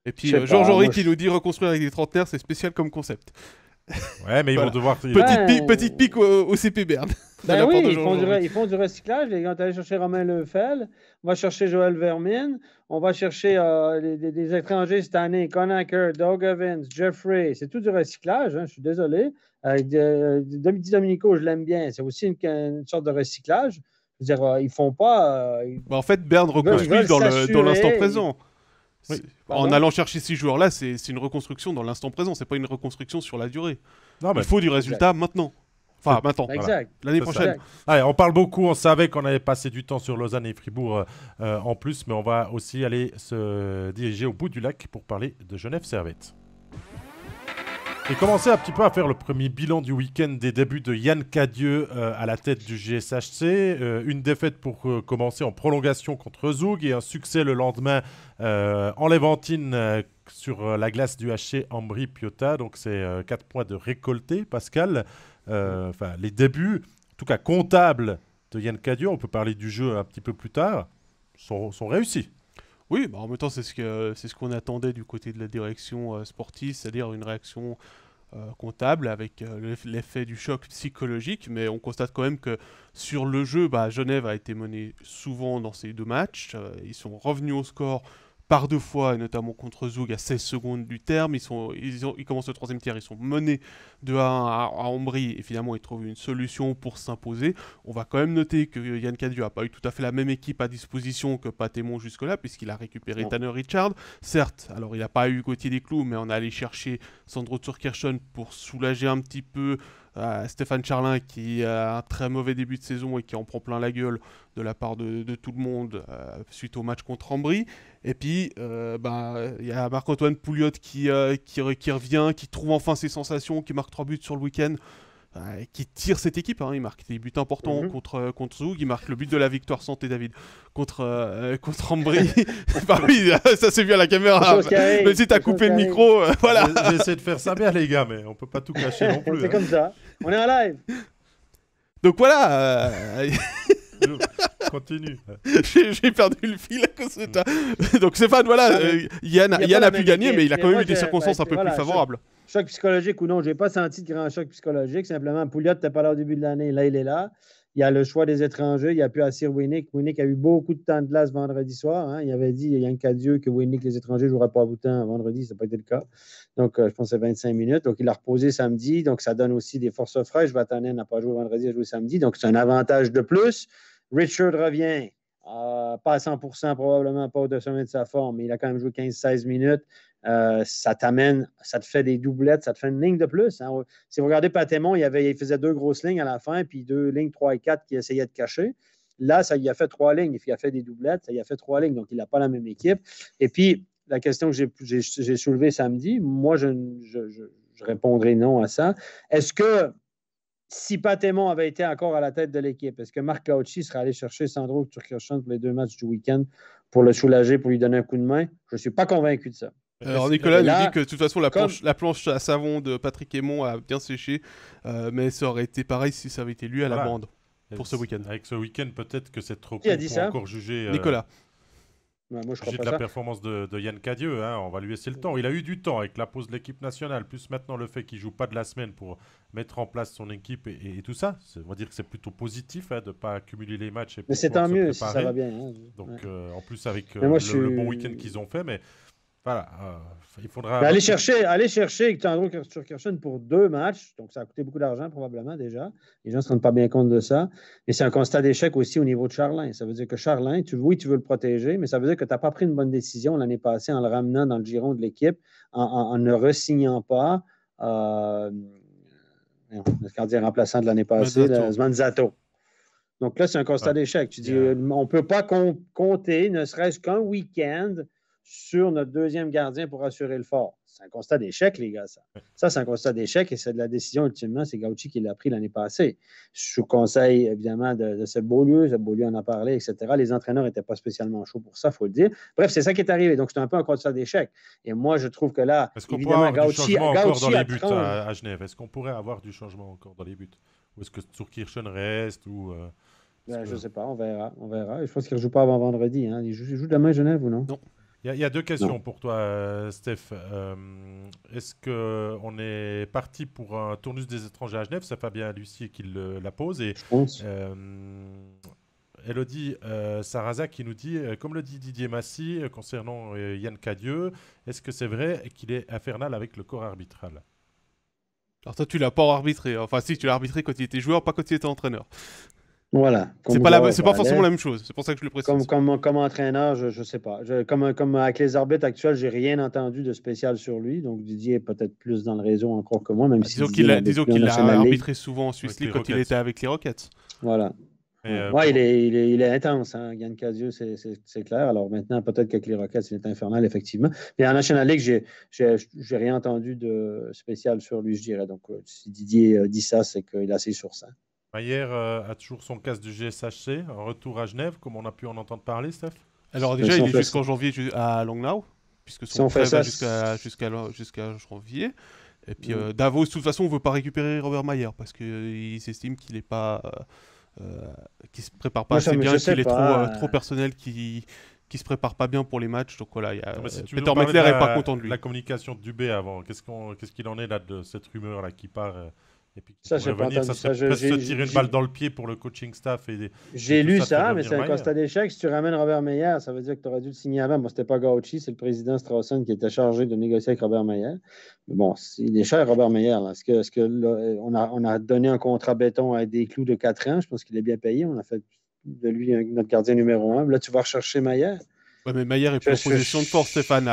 Et puis Georges Henry qui nous dit reconstruire avec des trentenaires, c'est spécial comme concept. Ouais, mais ils vont devoir. Petite pique au CP Berne. Ben oui, ils font du recyclage. Les gars, on est allé chercher Romain Lefel, on va chercher Joël Vermin, on va chercher des étrangers cette année, Conacher, Doug Evans, Jeffrey. C'est tout du recyclage, hein, je suis désolé. Domenico, je l'aime bien. C'est aussi une sorte de recyclage. Je veux dire, ils font pas. En fait, Berne reconstruit dans l'instant présent. Oui. En allant chercher ces joueurs-là, c'est une reconstruction dans l'instant présent, c'est pas une reconstruction sur la durée. Non, il faut du résultat maintenant. Enfin, maintenant, voilà. L'année prochaine. Allez, on parle beaucoup, on savait qu'on allait passer du temps sur Lausanne et Fribourg en plus, mais on va aussi aller se diriger au bout du lac pour parler de Genève Servette. Et commencer un petit peu à faire le premier bilan du week-end des débuts de Yann Cadieux à la tête du GSHC. Une défaite pour commencer en prolongation contre Zoug et un succès le lendemain en Léventine sur la glace du HC Ambri-Piotta. Donc c'est 4 points de récoltés, Pascal. Les débuts, en tout cas comptables de Yann Cadieux, on peut parler du jeu un petit peu plus tard, sont réussis. Oui, en même temps, c'est ce qu'on attendait du côté de la direction sportive, c'est-à-dire une réaction comptable avec l'effet du choc psychologique. Mais on constate quand même que sur le jeu, Genève a été mené souvent dans ces 2 matchs. Ils sont revenus au score par 2 fois, et notamment contre Zoug à 16 secondes du terme. Ils commencent le 3e tiers, ils sont menés de 1 à Ambry, et finalement ils trouvent une solution pour s'imposer. On va quand même noter que Yann Cadieux n'a pas eu tout à fait la même équipe à disposition que Patémon jusque-là, puisqu'il a récupéré Tanner Richard. Certes, alors il n'a pas eu Gauthier Desclous, mais on est allé chercher Sandro Turkirchen pour soulager un petit peu Stéphane Charlin, qui a un très mauvais début de saison et qui en prend plein la gueule de la part de tout le monde suite au match contre Ambry. Et puis, il y a Marc-Antoine Pouliot qui revient, qui trouve enfin ses sensations, qui marque 3 buts sur le week-end, qui tire cette équipe. Il marque des buts importants contre Zoug, il marque le but de la victoire, santé David, contre Ambry. Oui, ça s'est vu à la caméra. Même si tu as coupé le micro, voilà. J'essaie de faire ça bien, les gars, mais on peut pas tout cacher non plus. C'est comme ça. On est en live. Donc voilà. Continue. J'ai perdu le fil à cause de toi. Donc Stéphane, voilà, Yann a pu gagner, mais il a quand même eu des circonstances un peu plus favorables. Choc psychologique ou non, je n'ai pas senti de grand choc psychologique. Simplement, Pouliot n'était pas là au début de l'année. Là, il est là. Il y a le choix des étrangers. Il a pu assurer Winnick. Winnick a eu beaucoup de temps de glace vendredi soir. Hein. Il avait dit, Yann Cadieux, que Winnick, les étrangers ne joueraient pas au temps vendredi. Ça n'a pas été le cas. Donc, je pense que c'est 25 minutes. Donc, il a reposé samedi. Donc, ça donne aussi des forces fraîches. Vatanen n'a pas joué vendredi, il a joué samedi. Donc, c'est un avantage de plus. Richard revient. Pas à 100%, probablement pas au sommet de sa forme, mais il a quand même joué 15-16 minutes. Ça te fait des doublettes, ça te fait une ligne de plus. Hein. Si vous regardez Patémon, il faisait 2 grosses lignes à la fin, puis 2 lignes 3 et 4 qui essayaient de cacher. Là, ça y a fait 3 lignes, il a fait des doublettes, ça y a fait 3 lignes, donc il n'a pas la même équipe. Et puis, la question que j'ai soulevée samedi, moi, je répondrai non à ça. Est-ce que si Patémon avait été encore à la tête de l'équipe, est-ce que Marc Gauchi serait allé chercher Sandro Turkirchen pour les 2 matchs du week-end pour le soulager, pour lui donner un coup de main? Je ne suis pas convaincu de ça. Alors Nicolas nous dit que de toute façon la planche à savon de Patrick Aymon a bien séché, mais ça aurait été pareil si ça avait été lui à la bande pour ce week-end. Avec ce week-end, peut-être que c'est trop court pour encore juger. Nicolas. Moi, je crois pas pas la performance de Yann Cadieux, hein, on va lui laisser le temps. Il a eu du temps avec la pause de l'équipe nationale, plus maintenant le fait qu'il ne joue pas de la semaine pour mettre en place son équipe et tout ça. On va dire que c'est plutôt positif de ne pas accumuler les matchs. Mais c'est tant mieux si ça va bien. Hein. Donc en plus avec le bon week-end qu'ils ont fait, mais Voilà, il faudra. Aller chercher Tandro Kirchen pour 2 matchs, donc ça a coûté beaucoup d'argent probablement déjà. Les gens ne se rendent pas bien compte de ça. Et c'est un constat d'échec aussi au niveau de Charlin. Ça veut dire que Charlin, oui, tu veux le protéger, mais ça veut dire que tu n'as pas pris une bonne décision l'année passée en le ramenant dans le giron de l'équipe, en ne re-signant pas le gardien remplaçant de l'année passée, Manzato. Donc là, c'est un constat d'échec. Tu dis, on ne peut pas compter, ne serait-ce qu'un week-end, sur notre deuxième gardien pour assurer le fort. C'est un constat d'échec, les gars, ça. Ça, c'est un constat d'échec et c'est de la décision, ultimement, c'est Gauchi qui l'a pris l'année passée. Sous conseil, évidemment, de Seb Beaulieu. Seb Beaulieu en a parlé, etc. Les entraîneurs n'étaient pas spécialement chauds pour ça, il faut le dire. Bref, c'est ça qui est arrivé. Donc, c'est un peu un constat d'échec. Et moi, je trouve que là, est-ce qu'on pourrait avoir du changement encore dans les buts à Genève? Est-ce qu'on pourrait avoir du changement encore dans les buts? Ou est-ce que Kirchen reste ou je ne sais pas, on verra. Je pense qu'il ne rejoue pas avant vendredi. Hein. Il joue demain à Genève ou non? Non. Il y a 2 questions pour toi, Steph. Est-ce qu'on est parti pour un tournus des étrangers à Genève? C'est Fabien Lucier qui la pose. Et je pense. Elodie Sarrazak qui nous dit, comme le dit Didier Massy concernant Yann Cadieux, est-ce que c'est vrai qu'il est infernal avec le corps arbitral? Alors toi, tu l'as pas arbitré. Enfin, si, tu l'as arbitré quand il était joueur, pas quand il était entraîneur. Voilà. C'est pas forcément la même chose. C'est pour ça que je le précise. Comme entraîneur, je ne sais pas. Comme avec les arbitres actuels, j'ai rien entendu de spécial sur lui. Donc Didier est peut-être plus dans le réseau encore que moi, même si disons qu'il l'a arbitré souvent en Suisse League quand il était avec les Rockets. Voilà. Il est intense, hein. Yann Cadieux, c'est clair. Alors maintenant, peut-être qu'avec les Rockets, il est infernal, effectivement. Mais en National League, j'ai rien entendu de spécial sur lui, je dirais. Donc, si Didier dit ça, c'est qu'il est assez sur ça. Mayer a toujours son casque du GSHC, un retour à Genève, comme on a pu en entendre parler, Steph? Alors déjà, il est jusqu'en janvier à Langnau, puisque son prêt va jusqu'à janvier. Et puis Davos, de toute façon, ne veut pas récupérer Robert Mayer, parce qu'il s'estime qu'il n'est pas... qui se prépare pas assez bien, qu'il est trop personnel, qui se prépare pas bien pour les matchs. Donc voilà, Peter Mettler est pas content de lui. La communication de Dubé avant, qu'est-ce qu'il en est là de cette rumeur là qui part et puis ça, j'ai pas entendu ça. Serait presque se tirer une balle dans le pied pour le coaching staff. J'ai lu ça, mais c'est un constat d'échec. Si tu ramènes Robert Meyer, ça veut dire que tu aurais dû le signer avant. Bon, c'était pas Gauchi, c'est le président Strawson qui était chargé de négocier avec Robert Meyer. Mais bon, il est cher, Robert Meyer. Est-ce que là, on a donné un contrat béton à des clous de 4 ans? Je pense qu'il est bien payé. On a fait de lui notre gardien numéro 1. Là, tu vas rechercher Mayer. Ouais, mais Mayer est plus en position de force, Stéphane.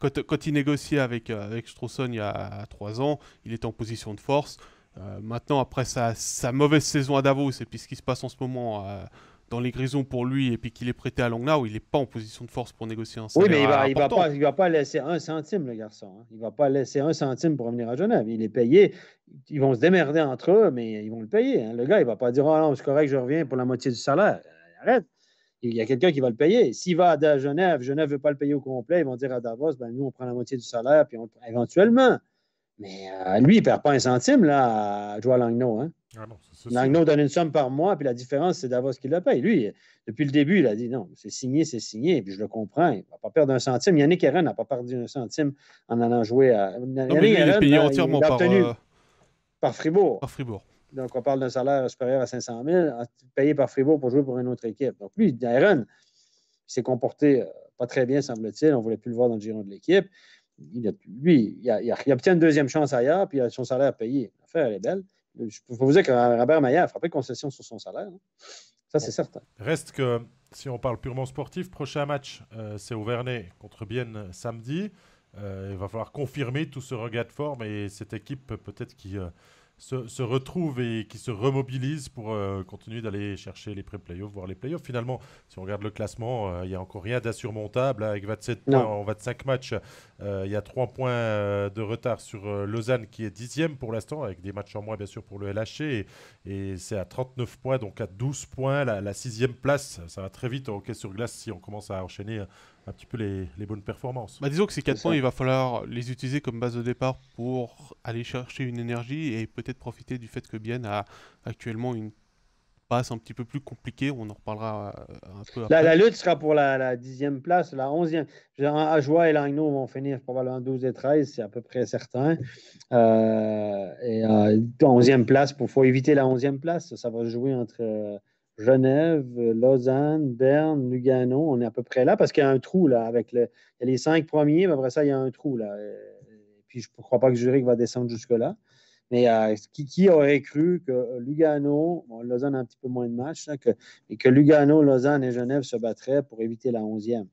Quand il négociait avec Strawson il y a 3 ans, il était en position de force. Maintenant, après sa mauvaise saison à Davos et puis ce qui se passe en ce moment dans les Grisons pour lui et puis qu'il est prêté à Langnau, il n'est pas en position de force pour négocier un salaire. Oui, mais il va pas laisser 1 centime, le garçon. Hein. Il ne va pas laisser 1 centime pour revenir à Genève. Il est payé. Ils vont se démerder entre eux, mais ils vont le payer. Hein. Le gars, il ne va pas dire « Ah non, c'est correct, je reviens pour la moitié du salaire. » Arrête. Il y a quelqu'un qui va le payer. S'il va à Genève ne veut pas le payer au complet, ils vont dire à Davos « Nous, on prend la moitié du salaire, puis éventuellement. » Mais lui, il ne perd pas 1 centime là, à jouer à Langnau. Hein. Ah non, Langnau donne une somme par mois, puis la différence, c'est Davos qui le paye. Lui, depuis le début, il a dit non, c'est signé, puis je le comprends. Il ne va pas perdre 1 centime. Yannick Herren n'a pas perdu 1 centime en allant jouer à. Non, mais lui, il est payé entièrement par Fribourg. Par Fribourg. Donc, on parle d'un salaire supérieur à 500 000, payé par Fribourg pour jouer pour une autre équipe. Donc, lui, Herren, il s'est comporté pas très bien, semble-t-il. On ne voulait plus le voir dans le giron de l'équipe. Il obtient une 2e chance ailleurs, puis il a son salaire payé. L'affaire, elle est belle. Il faut vous dire que Robert Mayer a frappé de concession sur son salaire. Hein. Ça, c'est certain. Reste que, si on parle purement sportif, prochain match, c'est au Vernet contre Bienne samedi. Il va falloir confirmer tout ce regain de forme et cette équipe peut-être qui se retrouve et qui se remobilise pour continuer d'aller chercher les pré-playoffs, voire les playoffs. Finalement, si on regarde le classement, il n'y a encore rien d'insurmontable. Avec 27 points en 25 matchs, il y a 3 points de retard sur Lausanne qui est 10e pour l'instant, avec des matchs en moins bien sûr pour le LHC. Et c'est à 39 points, donc à 12 points. La 6e place, ça va très vite au hockey sur glace si on commence à enchaîner un petit peu les bonnes performances. Disons que ces 4 points, il va falloir les utiliser comme base de départ pour aller chercher une énergie et peut-être profiter du fait que Bienne a actuellement une passe un petit peu plus compliquée. On en reparlera un peu après. La lutte sera pour la 10e place, la 11e. Ajoie et Langnau vont finir probablement 12 et 13, c'est à peu près certain. 11e place, il faut éviter la 11e place. Ça va jouer entre Genève, Lausanne, Berne, Lugano. On est à peu près là parce qu'il y a un trou là. Il y a les 5 premiers, mais après ça, il y a un trou là. Et puis, je ne crois pas que Zurich va descendre jusque-là. Mais qui aurait cru que Lugano, bon, Lausanne a un petit peu moins de matchs, là, et que Lugano, Lausanne et Genève se battraient pour éviter la 11e?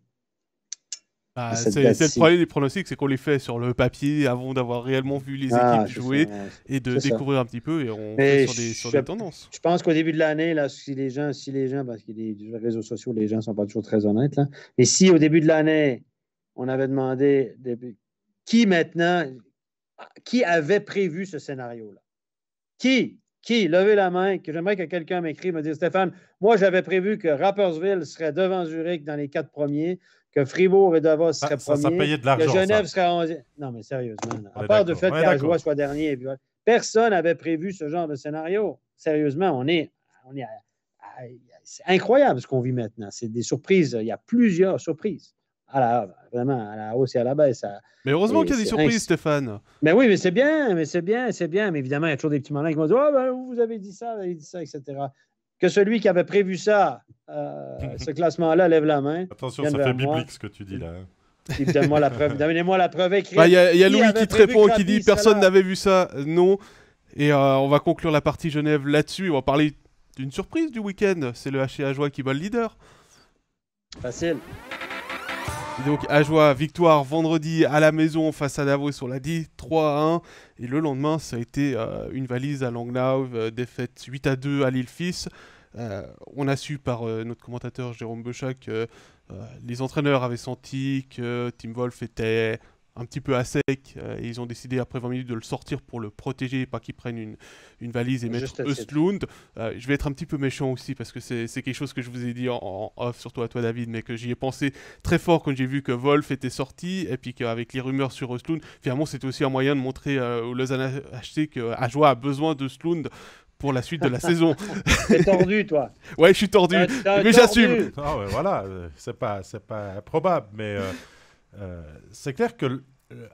Bah, c'est le problème des pronostics, c'est qu'on les fait sur le papier avant d'avoir réellement vu les équipes jouer et de découvrir un petit peu et on fait sur des tendances. Je pense qu'au début de l'année, là, si les gens, parce qu'il y a des réseaux sociaux, les gens ne sont pas toujours très honnêtes, là, mais si au début de l'année, on avait demandé qui avait prévu ce scénario-là? Qui? Levez la main, que j'aimerais que quelqu'un m'écrive, me dise, Stéphane, moi j'avais prévu que Rapperswil serait devant Zurich dans les 4 premiers, que Fribourg et Davos seraient premiers, ça payait de l'argent, que Genève serait 11e. Non, mais sérieusement, à part du fait qu'Ajoie soit dernier, personne n'avait prévu ce genre de scénario. Sérieusement, c'est incroyable ce qu'on vit maintenant. C'est des surprises. Il y a plusieurs surprises. Vraiment, à la hausse et à la baisse. Mais heureusement qu'il y a des surprises, Stéphane. Mais oui, mais c'est bien. Mais évidemment, il y a toujours des petits malins qui vont dire « Ah, ben, vous avez dit ça, etc. » Que celui qui avait prévu ça, ce classement-là, lève la main. Attention, ça fait biblique ce que tu dis là. Donnez-moi la preuve. Donnez-moi la preuve écrite. Il y a Louis qui te répond, qui dit « Personne n'avait vu ça. » Non. Et on va conclure la partie Genève là-dessus. On va parler d'une surprise du week-end. C'est le HC Ajoie qui bat le leader. Facile. Et donc Ajoie, victoire vendredi à la maison face à Davos, on l'a dit, 3-1. Et le lendemain, ça a été une valise à Langnau, défaite 8-2 à Lille-Fils. On a su par notre commentateur Jérôme Beuchat que les entraîneurs avaient senti que Tim Wolf était un petit peu à sec et ils ont décidé après 20 minutes de le sortir pour le protéger, pas qu'il prenne une valise et mettre Östlund. Je vais être un petit peu méchant aussi parce que c'est quelque chose que je vous ai dit en off, surtout à toi David, mais que j'y ai pensé très fort quand j'ai vu que Wolf était sorti et puis qu'avec les rumeurs sur Östlund, finalement c'était aussi un moyen de montrer au Lausanne HC que Ajoie a besoin d'Östlund pour la suite de la saison. T'es tordu, toi. Ouais, je suis tordu, mais j'assume. Ah ouais, voilà, c'est pas probable, mais c'est clair que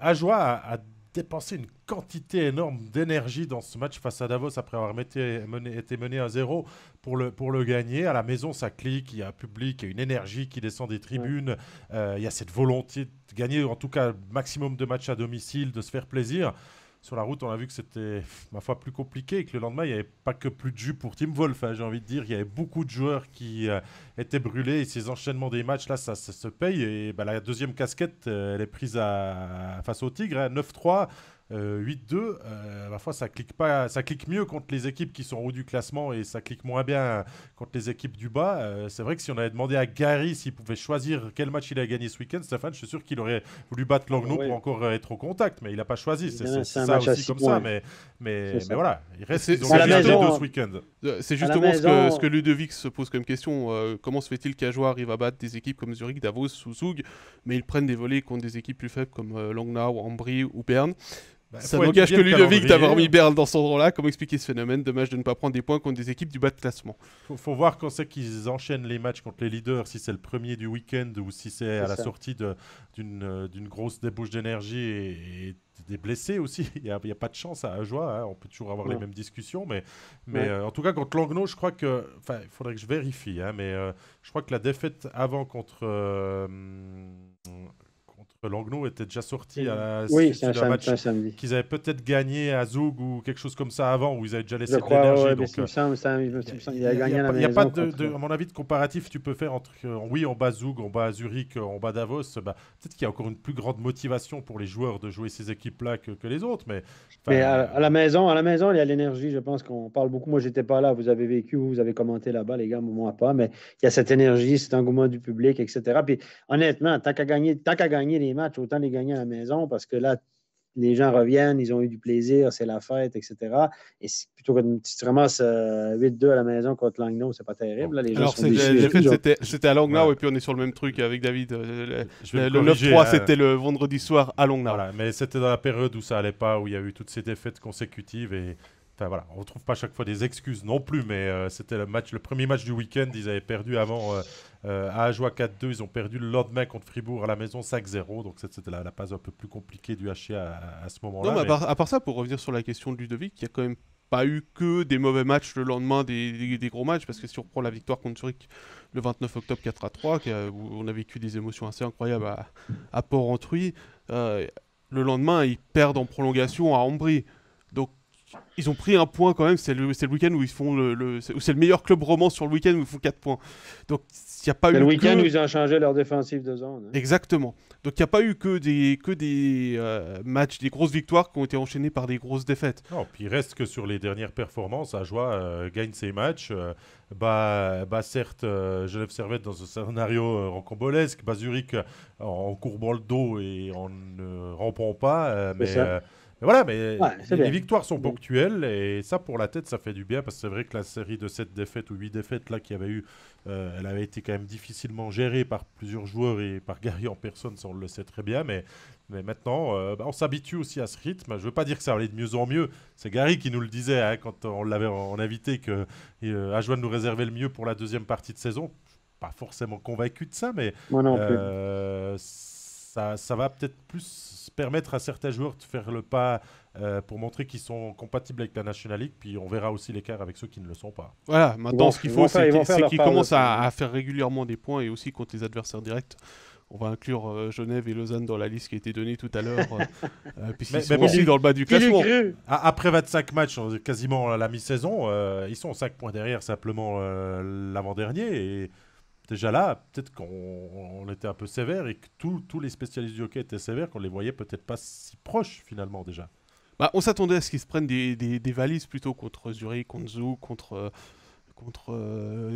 Ajoie a dépensé une quantité énorme d'énergie dans ce match face à Davos après avoir été mené à 0 pour le gagner. À la maison, ça clique, il y a un public, il y a une énergie qui descend des tribunes, il y a cette volonté de gagner en tout cas maximum de matchs à domicile, de se faire plaisir. Sur la route, on a vu que c'était, ma foi, plus compliqué et que le lendemain, il n'y avait pas que plus de jus pour Tim Wolf, hein, j'ai envie de dire. Il y avait beaucoup de joueurs qui étaient brûlés et ces enchaînements des matchs, là, ça se paye. Et la deuxième casquette, elle est prise face au Tigre, hein, 9-3. 8-2, ma foi, ça clique mieux contre les équipes qui sont en haut du classement et ça clique moins bien contre les équipes du bas. C'est vrai que si on avait demandé à Gary s'il pouvait choisir quel match il a gagné ce week-end, Stéphane, je suis sûr qu'il aurait voulu battre Langnau pour encore être au contact, mais il n'a pas choisi. C'est ça aussi comme ça, mais voilà, il reste qu'ils ont gagné ce week-end. C'est justement ce que Ludovic se pose comme question. Comment se fait-il qu'Ajoie arrive à battre des équipes comme Zurich, Davos ou Zug, mais ils prennent des volets contre des équipes plus faibles comme Langnau, Ambry ou Berne? Ça n'engage que Ludovic d'avoir mis Berne dans cet endroit-là. Comment expliquer ce phénomène? Dommage de ne pas prendre des points contre des équipes du bas de classement. Faut voir quand c'est qu'ils enchaînent les matchs contre les leaders, si c'est le premier du week-end ou si c'est à la sortie d'une grosse débauche d'énergie et des blessés aussi. Il n'y a pas de chance à Ajoie, hein. On peut toujours avoir les mêmes discussions, mais en tout cas contre Langnau, je crois que, enfin, il faudrait que je vérifie, hein, mais je crois que la défaite avant contre Langnau était déjà sorti à la c'est un match samedi. Qu'ils avaient peut-être gagné à Zug ou quelque chose comme ça avant, où ils avaient déjà laissé de l'énergie. Il n'y a pas à mon avis, de comparatif tu peux faire entre on bat Zug, on bat Zurich, on bat Davos. Peut-être qu'il y a encore une plus grande motivation pour les joueurs de jouer ces équipes-là que les autres. Mais à la maison, il y a l'énergie. Je pense qu'on parle beaucoup. Moi, j'étais pas là. Vous avez vécu, vous avez commenté là-bas, les gars, moi pas. Mais il y a cette énergie, cet engouement du public, etc. Puis honnêtement, tant qu'à gagner les matchs, autant les gagner à la maison parce que là, les gens reviennent, ils ont eu du plaisir, c'est la fête, etc. Et plutôt que si tu ramasses 8-2 à la maison contre Langnau, c'est pas terrible. Là, les gens sont déçus. C'était à Langnau et puis on est sur le même truc avec David. Le 9-3, c'était le vendredi soir à Langnau. Voilà, mais c'était dans la période où ça allait pas, où il y a eu toutes ces défaites consécutives et voilà, on ne retrouve pas à chaque fois des excuses non plus, mais c'était le premier match du week-end. Ils avaient perdu avant à Ajoie 4-2. Ils ont perdu le lendemain contre Fribourg à la maison 5-0. Donc c'était la phase un peu plus compliquée du HC à ce moment-là. Non, mais à part ça, pour revenir sur la question de Ludovic, il y a quand même pas eu que des mauvais matchs le lendemain des gros matchs, parce que si on reprend la victoire contre Zurich le 29 octobre 4-3, où on a vécu des émotions assez incroyables à Port-Entruy, le lendemain, ils perdent en prolongation à Ambry. Donc, ils ont pris un point quand même, c'est le week-end où ils font c'est le meilleur club roman sur le week-end où ils font 4 points. Donc, il n'y a pas eu le week-end où ils ont changé leur défensive de zone. Hein. Exactement. Donc, il n'y a pas eu que des matchs, des grosses victoires qui ont été enchaînées par des grosses défaites. Non, puis il reste que sur les dernières performances, Ajoie gagne ses matchs, certes Genève Servette dans un scénario rocambolesque, Zurich en courbant le dos et en ne rampant pas, mais voilà, les victoires sont ponctuelles et ça pour la tête ça fait du bien parce que c'est vrai que la série de 7 défaites ou 8 défaites là qu'il y avait eu, elle avait été quand même difficilement gérée par plusieurs joueurs et par Gary en personne, ça on le sait très bien, mais maintenant on s'habitue aussi à ce rythme. Je veux pas dire que ça allait de mieux en mieux, c'est Gary qui nous le disait hein, quand on l'avait en invité que Ajoie nous réservait le mieux pour la deuxième partie de saison. Je suis pas forcément convaincu de ça, mais moi non plus. Ça va peut-être plus permettre à certains joueurs de faire le pas pour montrer qu'ils sont compatibles avec la National League, puis on verra aussi l'écart avec ceux qui ne le sont pas. Voilà, maintenant ce qu'il faut, c'est qu'ils commencent à faire régulièrement des points et aussi contre les adversaires directs. On va inclure Genève et Lausanne dans la liste qui a été donnée tout à l'heure, puisqu'ils sont aussi dans le bas du classement. Après 25 matchs, quasiment à la mi-saison, ils sont 5 points derrière simplement l'avant-dernier, et déjà là, peut-être qu'on était un peu sévère et que tous les spécialistes du hockey étaient sévères, qu'on les voyait peut-être pas si proches finalement déjà. On s'attendait à ce qu'ils se prennent des valises plutôt contre Zurich, contre Zoug, contre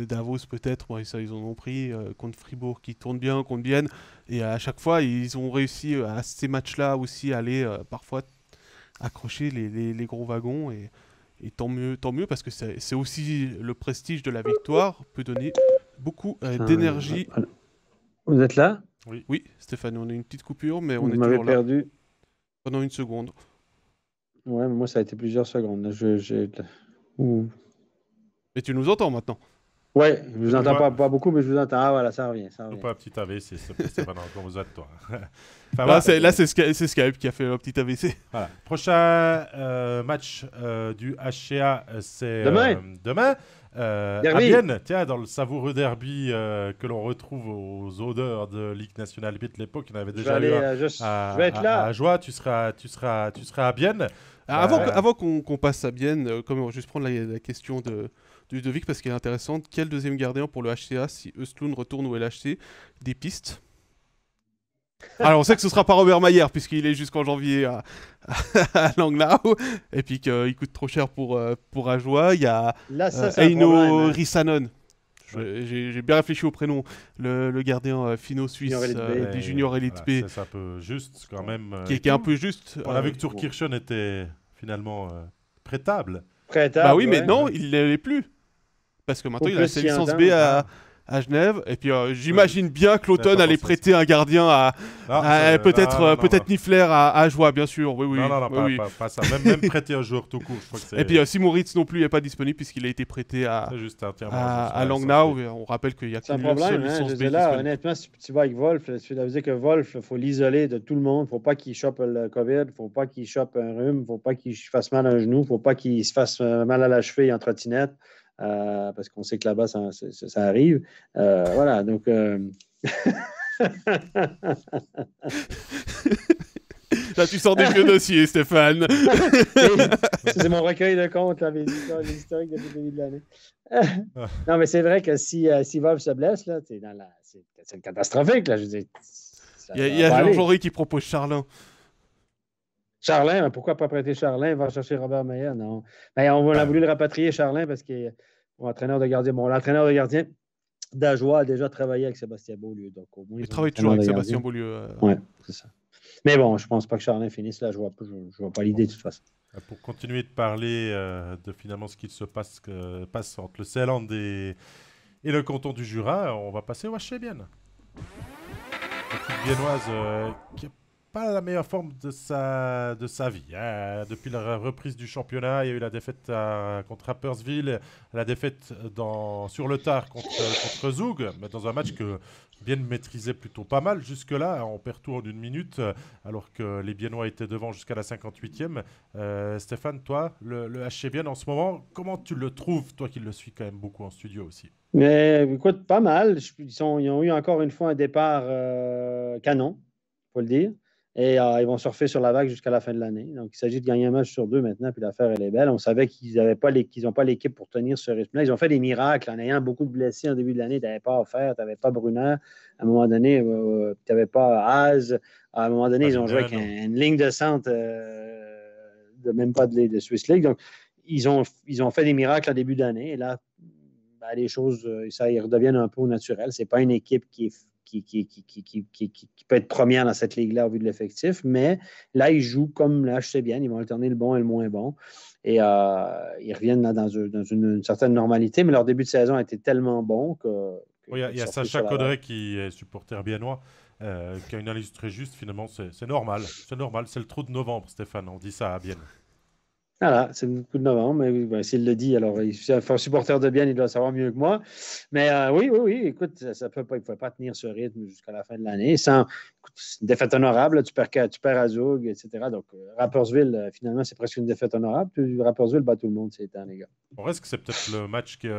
Davos peut-être. Bon, et ça ils en ont pris, contre Fribourg qui tourne bien, contre Bienne. Et à chaque fois, ils ont réussi à ces matchs-là aussi à aller parfois accrocher les gros wagons. Et tant mieux parce que c'est aussi le prestige de la victoire peut donner beaucoup d'énergie. Vous êtes là? Oui, Stéphane, on a une petite coupure, mais on Vous est m'avez toujours là. perdu. Pendant une seconde. Ouais, mais moi ça a été plusieurs secondes. Et tu nous entends maintenant? Ouais, je vous entends pas beaucoup, mais je vous entends. Ah voilà, ça revient. Pas un petit AVC, c'est pas quand vous êtes toi. Là, c'est Skype qui a fait un petit AVC. Voilà. Prochain match du HCA, c'est demain. À Bienne, tiens, dans le savoureux derby que l'on retrouve aux odeurs de Ligue nationale de l'époque, on avait déjà eu je vais être là. À Joie, tu seras à Bienne. Avant qu'on passe à Bienne, comme juste prendre la question de Vic parce qu'elle est intéressante. Quel deuxième gardien pour le HCA si Östlund retourne au LHC? Des pistes? Alors on sait que ce sera pas Robert Mayer puisqu'il est jusqu'en janvier à Langnau et puis qu'il coûte trop cher pour Ajoie. Il y a Eino Rissanen. J'ai bien réfléchi au prénom. Le gardien finno-suisse des juniors élite B. C'est un peu juste quand même. Qui est un peu juste. On a vu que Tourkirchen était finalement prêtable. Bah oui, mais non, il ne l'est plus. Parce que maintenant, il a sa licence B à Genève. Et puis, j'imagine bien que l'automne allait prêter un gardien peut-être Niffler à Ajoie, bien sûr. Oui, non, pas ça. Même prêter un joueur tout court. Je crois que et puis, si Moritz non plus n'est pas disponible puisqu'il a été prêté à Langnau. On rappelle qu'il y a qu'une seule licence B disponible. Honnêtement, si tu vas avec Wolf, tu dois dire que Wolf, il faut l'isoler de tout le monde. Il ne faut pas qu'il chope le COVID. Il ne faut pas qu'il chope un rhume. Il ne faut pas qu'il fasse mal à un genou. Il ne faut pas qu'il se fasse mal à la cheville en trottinette. Parce qu'on sait que là-bas, ça arrive. Voilà, donc... Là, tu sors des vieux dossiers, Stéphane. C'est mon recueil de comptes, là, les historiques depuis le début de l'année. Non, mais c'est vrai que si Wolf se blesse, là, c'est catastrophique. Là, je veux dire, il y a Jean-Jory qui propose Charlin. Charlin, mais pourquoi pas prêter Charlin? Il va chercher Robert Mayer, non. Mais on a voulu le rapatrier, Charlin, parce que l'entraîneur de gardien d'Ajoie a déjà travaillé avec Sébastien Beaulieu. Donc au moins, il travaille toujours avec Sébastien Beaulieu. Oui, c'est ça. Mais bon, je ne pense pas que Charlin finisse là. Je ne vois pas l'idée de toute façon. Pour continuer de parler de finalement ce qu'il se passe entre le Seeland et le canton du Jura, on va passer au HC Bienne. L'équipe biennoise qui pas la meilleure forme de sa vie. Depuis la reprise du championnat, il y a eu la défaite contre Rapperswil, la défaite sur le tard contre Zoug, mais dans un match que Bien maîtrisé plutôt pas mal jusque-là. On perd tout en 1 minute, alors que les Biennois étaient devant jusqu'à la 58e. Stéphane, toi, le HC Bienne en ce moment, comment tu le trouves, toi qui le suis quand même beaucoup en studio aussi? Mais écoute, pas mal. Ils ont eu encore une fois un départ canon, il faut le dire. Et ils vont surfer sur la vague jusqu'à la fin de l'année. Donc, il s'agit de gagner un match sur deux maintenant, puis l'affaire, elle est belle. On savait qu'ils n'ont pas l'équipe pour tenir ce rythme-là. Ils ont fait des miracles en ayant beaucoup de blessés en début de l'année. Tu n'avais pas offert, tu n'avais pas Brunner. À un moment donné, tu n'avais pas Az. À un moment donné, ils ont joué avec une ligne de centre même pas de Swiss League. Donc, ils ont fait des miracles en début d'année. Et là, les choses, ils redeviennent un peu au naturel. Ce n'est pas une équipe qui peut être première dans cette ligue-là au vu de l'effectif, mais là, ils jouent comme là, je sais bien, ils vont alterner le bon et le moins bon. Et ils reviennent là, dans une certaine normalité, mais leur début de saison a été tellement bon que. Il y a Sacha Caudray qui est supporter biennois, qui a une analyse très juste. Finalement, c'est normal. C'est normal. C'est le trou de novembre, Stéphane. On dit ça à Bienne. Voilà, c'est le coup de novembre, mais s'il le dit, alors il est un supporter de bien, il doit savoir mieux que moi. Mais oui, écoute, il ne peut pas tenir ce rythme jusqu'à la fin de l'année. C'est une défaite honorable, là, tu perds à Zug, etc. Donc, Rapperswil, finalement, c'est presque une défaite honorable. Puis Rapperswil bat tout le monde ces temps, les gars. On reste que c'est peut-être le match qu'il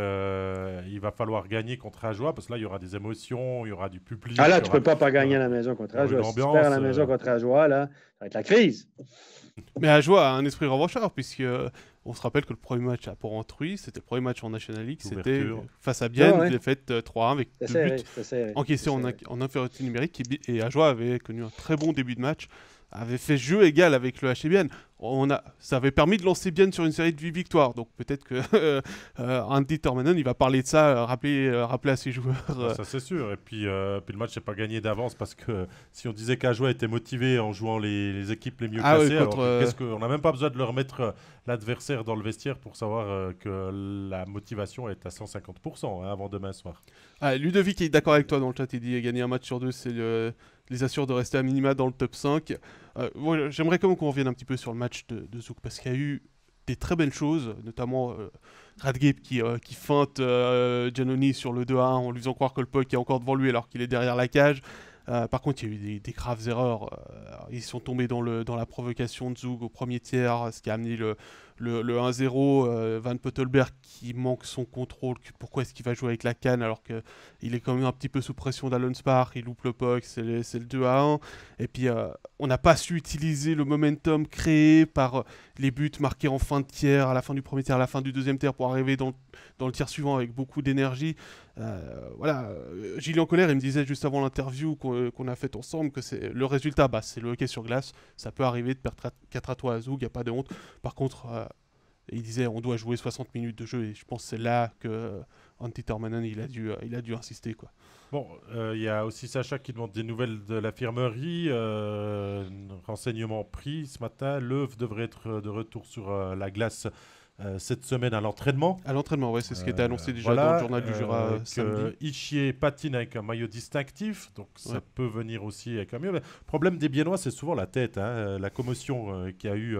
va falloir gagner contre Ajoie, parce que là, il y aura des émotions, il y aura du public. Ah là, tu ne peux pas gagner à la maison contre Ajoie. Si tu perds à la maison contre Ajoie, là, ça va être la crise. Mais Ajoie a un esprit revanchard, puisque on se rappelle que le premier match à Port-Entruy, c'était le premier match en National League, c'était face à Bienne, il a fait 3-1 avec 2 buts encaissés en infériorité numérique, et Ajoie avait connu un très bon début de match, avait fait jeu égal avec le HC Bienne. Ça avait permis de lancer Bienne sur une série de 8 victoires, donc peut-être que Andy Tormanen, il va parler de ça, rappeler à ses joueurs. Ça c'est sûr, et puis le match n'est pas gagné d'avance, parce que si on disait qu'Ajoie était motivé en jouant les équipes les mieux classées, on n'a même pas besoin de leur mettre l'adversaire dans le vestiaire pour savoir que la motivation est à 150% avant demain soir. Ludovic est d'accord avec toi dans le chat, il dit gagner un match sur deux, c'est les assure de rester à minima dans le top 5. J'aimerais quand même qu'on revienne un petit peu sur le match de Zug, parce qu'il y a eu des très belles choses, notamment Radgeb qui feinte Giannoni sur le 2-1 en lui faisant croire que le puck est encore devant lui alors qu'il est derrière la cage. Par contre, il y a eu des graves erreurs. Ils sont tombés dans la provocation de Zug au premier tiers, ce qui a amené le 1-0. Van Pottelberg qui manque son contrôle. Pourquoi est-ce qu'il va jouer avec la canne alors qu'il est quand même un petit peu sous pression d'Allensbach, il loupe le puck, c'est le 2-1. Et puis, on n'a pas su utiliser le momentum créé par les buts marqués en fin de tiers, à la fin du premier tiers, à la fin du deuxième tiers, pour arriver dans le tiers suivant avec beaucoup d'énergie. Gillian Colère, il me disait juste avant l'interview qu'on a faite ensemble que le résultat, c'est le hockey sur glace, ça peut arriver de perdre 4-3 à Zug, il n'y a pas de honte. Par contre, il disait on doit jouer 60 minutes de jeu, et je pense que c'est là que Antti Tormanen il a dû insister, quoi. Bon, il y a aussi Sacha qui demande des nouvelles de l'infirmerie. Renseignement pris ce matin, Löw devrait être de retour sur la glace cette semaine à l'entraînement. À l'entraînement, ouais, c'est ce qui était annoncé déjà dans le journal du Jura samedi. Ischier patine avec un maillot distinctif, donc ça peut venir aussi avec un mieux. Le problème des Biennois, c'est souvent la tête, la commotion qu'il y a eu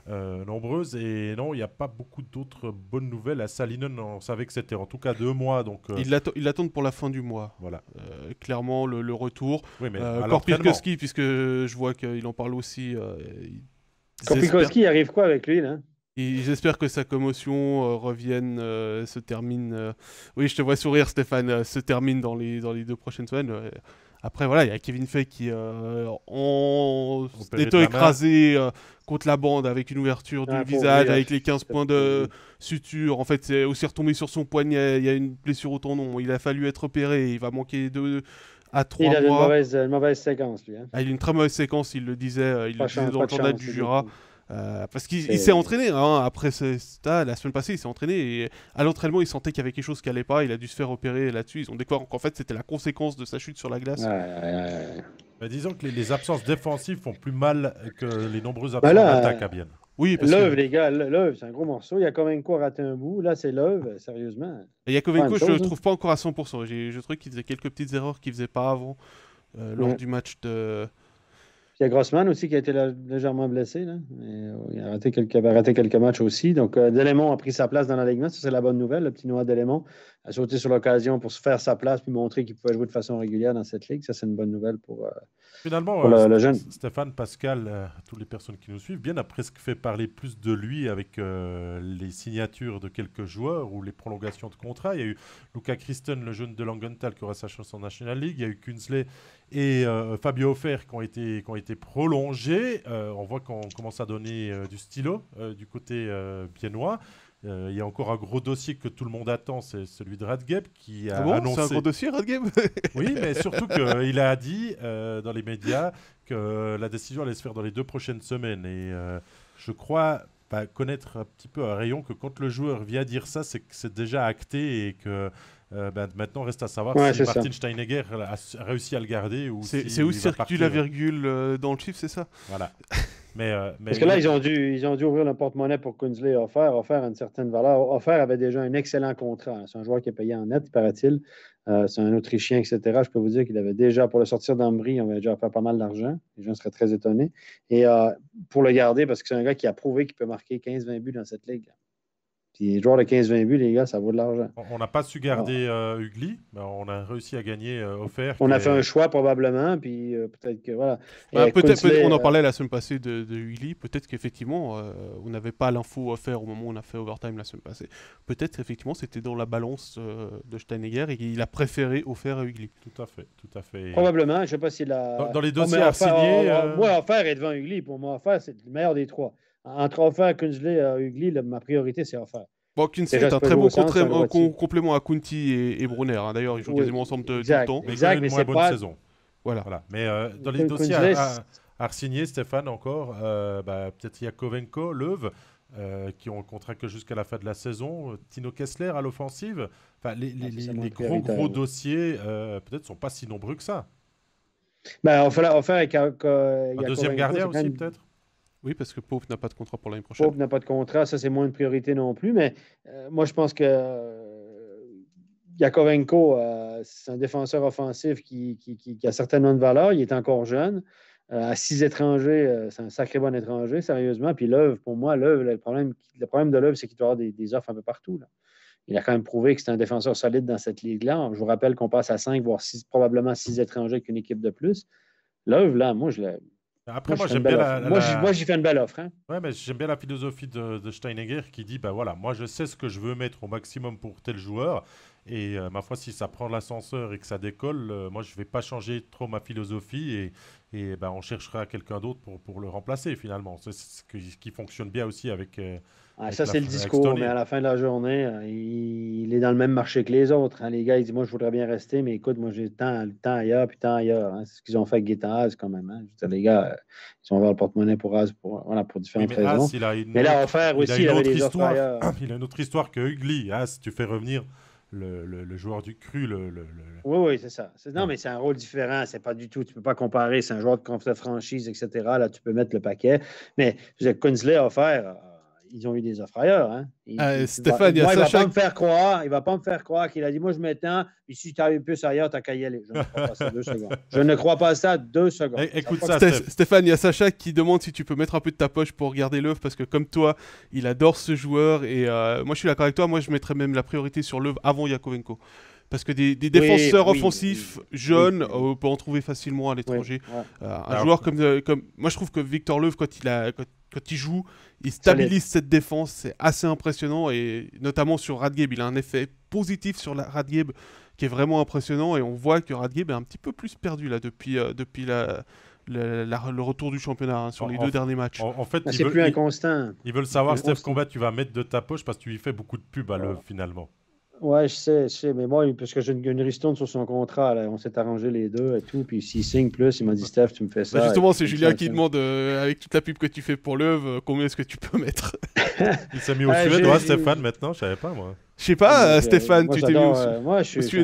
nombreuse. Et non, il n'y a pas beaucoup d'autres bonnes nouvelles. À Salinen, on savait que c'était en tout cas 2 mois. Donc, ils l'attendent pour la fin du mois. Voilà. Clairement, le retour. Oui, mais Korpikoski, puisque je vois qu'il en parle aussi. Korpikoski, arrive quoi avec lui, là? J'espère que sa commotion revienne, se termine. Oui, je te vois sourire, Stéphane. Se termine dans les 2 prochaines semaines. Après, voilà, il y a Kevin Fay qui en étant écrasé contre la bande avec une ouverture du visage, avec les 15 points de suture. En fait, c'est aussi retombé sur son poignet. Il y a une blessure au tendon. Il a fallu être opéré. Il va manquer 2 à 3 mois. Il a une mauvaise séquence, lui. Il a une très mauvaise séquence, il le disait dans le journal du Jura. Parce qu'il s'est entraîné après la semaine passée, il s'est entraîné et à l'entraînement il sentait qu'il y avait quelque chose qui allait pas, il a dû se faire opérer là-dessus. Ils ont découvert qu'en fait c'était la conséquence de sa chute sur la glace. Disons que les absences défensives font plus mal que les nombreuses absences d'attaque à Bienne. Oui, Löw, les gars, Löw, c'est un gros morceau. Il y a Kovenko raté un bout. Là, c'est Löw, sérieusement. Il y a Kovenko, je le trouve pas encore à 100%. Je trouve qu'il faisait quelques petites erreurs qu'il faisait pas avant lors du match de. Il y a Grossman aussi qui a été légèrement blessé. Là. Il a raté quelques matchs aussi. Donc, Delémont a pris sa place dans l'alignement. Ça, c'est la bonne nouvelle, le petit Noah Delémont. a sauté sur l'occasion pour se faire sa place puis montrer qu'il pouvait jouer de façon régulière dans cette ligue. Ça, c'est une bonne nouvelle pour le jeune. Stéphane, Pascal, toutes les personnes qui nous suivent, bien a presque fait parler plus de lui avec les signatures de quelques joueurs ou les prolongations de contrats. Il y a eu Luca Christen, le jeune de Langenthal, qui aura sa chance en National League. Il y a eu Künzle et Fabio Hofer qui ont été prolongés. On voit qu'on commence à donner du stylo du côté biennois. Il y a encore un gros dossier que tout le monde attend, c'est celui de Radgeb qui a annoncé... C'est un gros dossier, Radgeb? Oui, mais surtout qu'il a dit dans les médias que la décision allait se faire dans les 2 prochaines semaines. Et je crois connaître un petit peu à rayon que quand le joueur vient dire ça, c'est que c'est déjà acté et que maintenant reste à savoir si Martin Steinegger a réussi à le garder ou c'est où circule la virgule dans le chiffre, c'est ça? Voilà. Parce que là, ils ont dû ouvrir le porte-monnaie pour Künzle et Hofer a une certaine valeur. Hofer avait déjà un excellent contrat. C'est un joueur qui est payé en net, paraît-il. C'est un Autrichien, etc. Je peux vous dire qu'il avait déjà, pour le sortir d'Ambry, on avait déjà fait pas mal d'argent. Les gens seraient très étonnés. Et pour le garder, parce que c'est un gars qui a prouvé qu'il peut marquer 15-20 buts dans cette ligue. Puis les joueurs de 15-20 buts, les gars, ça vaut de l'argent. On n'a pas su garder Ugly, mais on a réussi à gagner Hofer. On a fait un choix probablement, puis peut-être que voilà. Peut-être, on en parlait la semaine passée de Ugly, peut-être qu'effectivement, on n'avait pas l'info Hofer au moment où on a fait Overtime la semaine passée. Peut-être effectivement c'était dans la balance de Steinegger et il a préféré Hofer à Ugly. Tout à fait. Probablement, je ne sais pas s'il a... Dans les dossiers à signer... Moi, Hofer est devant Ugly. Pour moi, Hofer, c'est le meilleur des trois. Entre Hofer, Künzle et Ugly, ma priorité, c'est Hofer. Bon, Künzle est un très bon complément à Kunti et Brunner. Hein. D'ailleurs, ils jouent quasiment ensemble tout le temps. Exact, mais c'est pas... saison. Voilà. Mais dans les dossiers à signer, Stéphane, encore, peut-être Yakovenko, Löw, qui ont un contrat que jusqu'à la fin de la saison. Tino Kessler à l'offensive. Enfin, les gros dossiers, peut-être, ne sont pas si nombreux que ça. On fait avec un deuxième gardien aussi, peut-être. Oui, parce que Pope n'a pas de contrat pour l'année prochaine. Pope n'a pas de contrat, ça c'est moins une priorité non plus, mais moi je pense que Yakovenko, c'est un défenseur offensif qui a certainement de valeur, il est encore jeune, à 6 étrangers, c'est un sacré bon étranger, sérieusement, puis Löw, pour moi, le problème de Löw, c'est qu'il doit avoir des offres un peu partout, là. Il a quand même prouvé que c'est un défenseur solide dans cette ligue-là. Je vous rappelle qu'on passe à 5, voire 6, probablement 6 étrangers qu'une équipe de plus. Löw, là, moi je l'ai... Après, moi j'aime bien Moi, j'ai fait une belle offre. Hein? Ouais, mais j'aime bien la philosophie de Steinegger qui dit moi je sais ce que je veux mettre au maximum pour tel joueur. Et ma foi, si ça prend l'ascenseur et que ça décolle, moi je ne vais pas changer trop ma philosophie et on cherchera quelqu'un d'autre pour le remplacer finalement. C'est ce qui fonctionne bien aussi avec. Ça, c'est le discours, mais à la fin de la journée, il est dans le même marché que les autres. Hein. Les gars, ils disent moi, je voudrais bien rester, mais écoute, moi, j'ai le temps ailleurs, puis tant ailleurs. Hein. C'est ce qu'ils ont fait avec Guetta quand même. Hein. Je veux dire, les gars, ils ont ouvert le porte-monnaie pour Az pour différentes raisons. Mais là, offert aussi, il avait des offres ailleurs. Il a une autre histoire que Ugly. Si tu fais revenir le joueur du cru. Oui, c'est ça. Non, mais c'est un rôle différent. C'est pas du tout. Tu peux pas comparer. C'est un joueur de franchise, etc. Là, tu peux mettre le paquet. Mais je veux dire, Künzle a offert. Ils ont eu des offres ailleurs. Hein. Stéphane, il va pas me faire croire. Il va pas me faire croire qu'il a dit moi je m'étends. Et si tu arrives plus ailleurs, t'as qu'à y aller. Je ne crois pas ça 2 secondes. Je ne crois pas ça 2 secondes. Écoute ça, Stéphane, il y a Sacha qui demande si tu peux mettre un peu de ta poche pour regarder Löw parce que comme toi, il adore ce joueur et moi je suis d'accord avec toi. Moi je mettrais même la priorité sur Löw avant Yakovenko. Parce que des défenseurs offensifs jeunes, on peut en trouver facilement à l'étranger. Un joueur comme moi je trouve que Victor Löw quand il joue, il stabilise cette défense, c'est assez impressionnant et notamment sur Radgeb, il a un effet positif sur Radgeb qui est vraiment impressionnant et on voit que Radgeb est un petit peu plus perdu là depuis le retour du championnat sur les 2 derniers matchs. En fait, c'est plus inconstant. Ils veulent savoir, Steph Combat, tu vas mettre de ta poche parce que tu lui fais beaucoup de pub à Löw finalement. Ouais, je sais, mais moi, parce que j'ai une ristourne sur son contrat, là, on s'est arrangé les deux et tout, puis s'il signe plus, il m'a dit Steph, tu me fais ça. Justement, c'est Julien qui demande, avec toute la pub que tu fais pour Löw, combien est-ce que tu peux mettre? Il s'est mis au Suédois, Stéphane, maintenant, je savais pas, moi. Je sais pas, Stéphane, tu t'es mis au moi, je suis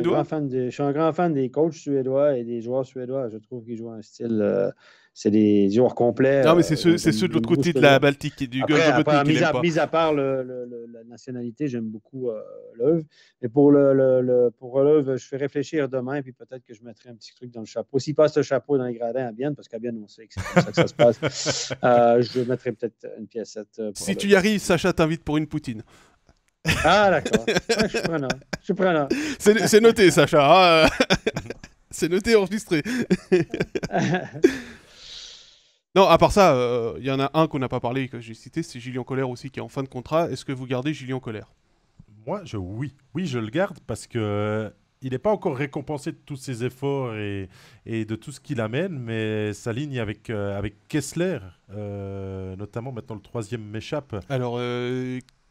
un grand fan des coachs suédois et des joueurs suédois. Je trouve qu'ils jouent un style... c'est des joueurs complets. Non, mais c'est ceux de l'autre côté de la Baltique, du mis à part la nationalité, j'aime beaucoup Löw. Et pour Löw, je fais réfléchir demain, puis peut-être que je mettrai un petit truc dans le chapeau. S'il passe ce chapeau dans les gradins à Bienne, parce qu'à Bienne, on sait que c'est comme ça que ça se passe, je mettrai peut-être une piècette. Si tu y arrives, Sacha t'invite pour une poutine. Ah, d'accord. Ouais, je suis preneur. Je suis preneur. C'est noté, Sacha. Hein. C'est noté, enregistré. Non, à part ça, il y en a un qu'on n'a pas parlé et que j'ai cité, c'est Julien Colère aussi qui est en fin de contrat. Est-ce que vous gardez Julien Colère? Moi, oui, je le garde parce que il n'est pas encore récompensé de tous ses efforts et de tout ce qu'il amène, mais sa ligne avec Kessler, notamment maintenant le troisième m'échappe. Alors,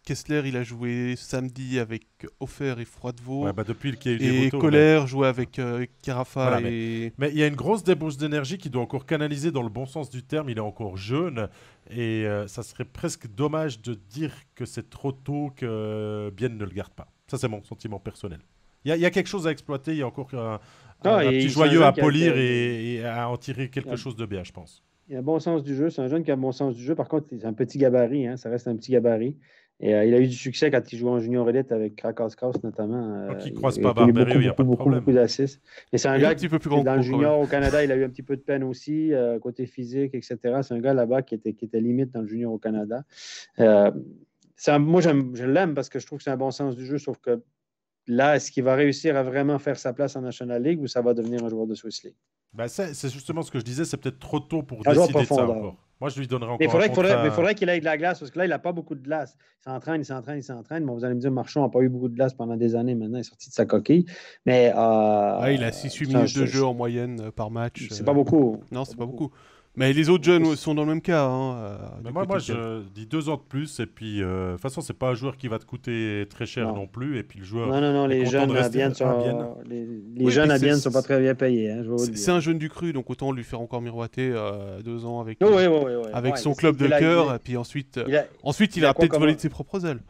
Kessler, il a joué samedi avec Offer et Froidevaux. Ouais, bah depuis qu'il y a eu des Et retours. Colère jouait avec Carafa Voilà, et... Mais il y a une grosse débauche d'énergie qui doit encore canaliser dans le bon sens du terme. Il est encore jeune et ça serait presque dommage de dire que c'est trop tôt que Bienne ne le garde pas. Ça, c'est mon sentiment personnel. Il y a quelque chose à exploiter. Il y a encore un Et petit c'est un joyeux jeune à qui polir et à en tirer quelque a- chose de bien, je pense. il a un bon sens du jeu. C'est un jeune qui a un bon sens du jeu. Par contre, c'est un petit gabarit. Hein, ça reste un petit gabarit. Et il a eu du succès quand il jouait en junior élite avec Krakowskaus notamment. Tant qu'il ne croise Il a pas connu Barberio, il n'y a pas de beaucoup problème. d'assists. Et c'est un Il est gars un petit peu plus qui, grand dans le que moi, quand junior même. au Canada, il a eu un petit peu de peine aussi, côté physique, etc. C'est un gars là-bas qui était limite dans le junior au Canada. Euh, moi, je l'aime parce que je trouve que c'est un bon sens du jeu, sauf que là, est-ce qu'il va réussir à vraiment faire sa place en National League ou ça va devenir un joueur de Swiss League? Bah, c'est justement ce que je disais. C'est peut-être trop tôt pour Un joueur de décider de ça profondeur. encore. Moi, je lui donnerais Mais il encore un contrat. faudrait qu'il ait de la glace parce que là, il n'a pas beaucoup de glace. Il s'entraîne. Bon, vous allez me dire, Marchand n'a pas eu beaucoup de glace pendant des années maintenant. Il est sorti de sa coquille. Mais Ouais, il a 6-8 minutes de jeu en moyenne par match. c'est pas beaucoup. Non, c'est pas beaucoup. Mais les autres jeunes sont dans le même cas. Hein, Mais moi, je dis 2 ans de plus. Et puis, de toute façon, c'est pas un joueur qui va te coûter très cher non plus. Et puis, le joueur Non, est les content jeunes de à rester Bienne à Bienne. Oui, jeunes puis à Bienne ne sont pas très bien payés. Hein, c'est un jeune du cru, donc autant lui faire encore miroiter 2 ans avec, Oui. avec Ouais, son club de cœur. Et puis ensuite, il a peut-être volé de ses propres ailes.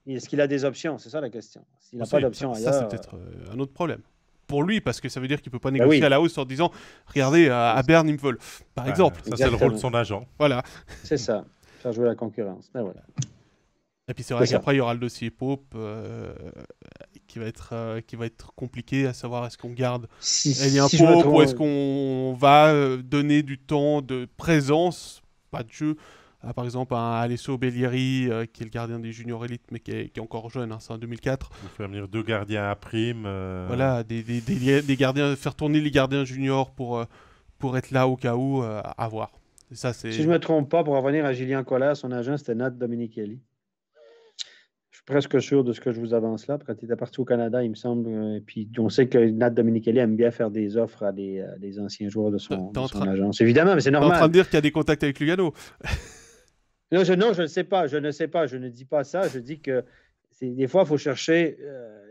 Est-ce qu'il a des options? C'est ça la question. S'il n'a Aussi, pas d'options ça, ailleurs. c'est peut-être un autre problème. Pour lui, parce que ça veut dire qu'il peut pas Ben négocier oui. à la hausse en disant regardez, à Berne, ils me veulent. Par Bah, exemple. Ça, c'est le rôle de son agent. Voilà. C'est ça. Faire jouer la concurrence. Ben voilà. Et puis c'est vrai C'est ça. qu'après, il y aura le dossier Pope qui va être compliqué, à savoir est-ce qu'on garde Elien Si je me Pope ou trompe- est-ce qu'on va donner du temps de présence, pas de jeu, à, par exemple à Alessio Bellieri, qui est le gardien des juniors élites, mais qui est encore jeune, hein, c'est en 2004. Vous faire venir 2 gardiens à prime. Voilà, des gardiens, faire tourner les gardiens juniors pour être là au cas où, à voir. Et ça, c'est... Si je ne me trompe pas, pour revenir à Julien Colère, son agent, c'était Nat Dominichelli. Je suis presque sûr de ce que je vous avance là. Quand il était parti au Canada, il me semble. Et puis, on sait que Nat Dominichelli aime bien faire des offres à des anciens joueurs de son agence. Évidemment, mais c'est T'es en normal. train de dire qu'il y a des contacts avec Lugano. Non, je ne sais pas. Je ne sais pas. Je ne dis pas ça. Je dis que des fois, il faut chercher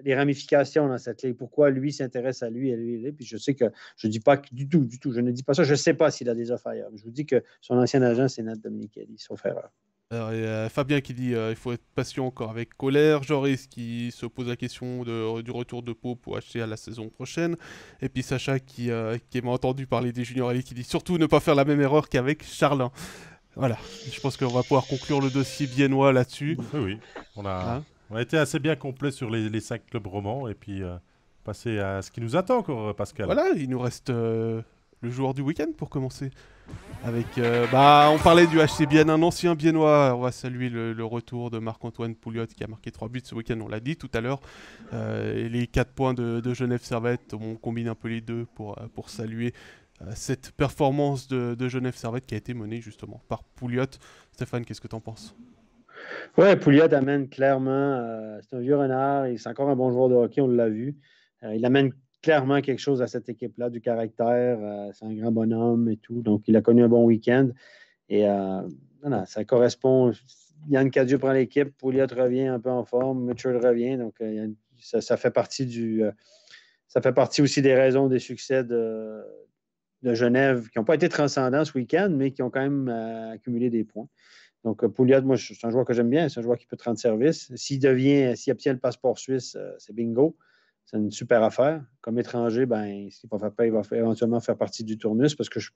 les ramifications dans cette ligue. Pourquoi lui s'intéresse à lui et lui. Puis je sais que je ne dis pas du tout. Je ne dis pas ça. Je ne sais pas s'il a des offres ailleurs. Je vous dis que son ancien agent, c'est Nat Dominichelli, sauf erreur. Alors, il y a Fabien qui dit il faut être patient encore avec Colère, Joris qui se pose la question du retour de Pau pour acheter à la saison prochaine, et puis Sacha qui m'a entendu parler des juniors élites qui dit surtout ne pas faire la même erreur qu'avec Charlin. Voilà, je pense qu'on va pouvoir conclure le dossier biennois là-dessus. Oui. On a été assez bien complet sur les 5 clubs romans et puis passer à ce qui nous attend encore, Pascal. Voilà, il nous reste le joueur du week-end pour commencer. Avec, on parlait du HC Bienne, un ancien biennois. On va saluer le retour de Marc-Antoine Pouliot qui a marqué 3 buts ce week-end, on l'a dit tout à l'heure. Et les 4 points de Genève Servette, on combine un peu les deux pour saluer cette performance de Genève Servette qui a été menée justement par Pouliot. Stéphane, qu'est-ce que tu en penses? Ouais, Pouliot amène clairement, c'est un vieux renard, et c'est encore un bon joueur de hockey, on l'a vu. Il amène clairement quelque chose à cette équipe-là, du caractère, c'est un grand bonhomme et tout, donc il a connu un bon week-end. Et ça correspond. Yann Cadieux prend l'équipe, Pouliot revient un peu en forme, Mitchell revient, donc ça fait partie ça fait partie aussi des raisons des succès de Genève, qui n'ont pas été transcendants ce week-end, mais qui ont quand même accumulé des points. Donc, Pouliot, moi, c'est un joueur que j'aime bien. C'est un joueur qui peut te rendre service. S'il obtient le passeport suisse, c'est bingo. C'est une super affaire. Comme étranger, il va éventuellement faire partie du tournus parce que je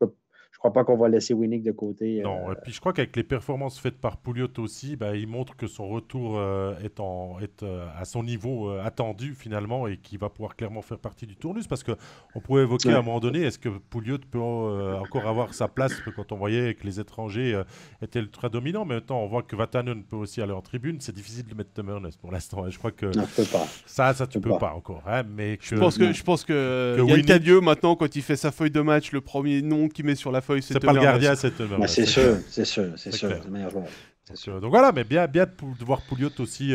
je crois pas qu'on va laisser Winnick de côté. Non, et puis je crois qu'avec les performances faites par Pouliot aussi, il montre que son retour est à son niveau attendu finalement et qu'il va pouvoir clairement faire partie du tournus parce qu'on pouvait évoquer à un moment donné, est-ce que Pouliot peut encore avoir sa place quand on voyait que les étrangers étaient ultra dominants, mais maintenant on voit que Vatanen peut aussi aller en tribune, c'est difficile de mettre Temernes pour l'instant, je crois que non, je peux pas. ça tu peux pas encore, hein, mais je pense que Yann Cadieux maintenant quand il fait sa feuille de match, le premier nom qu'il met sur la feuille c'est pas le gardien, c'est Temernes. C'est sûr, c'est le meilleur joueur. Donc voilà, mais bien de voir Pouliot aussi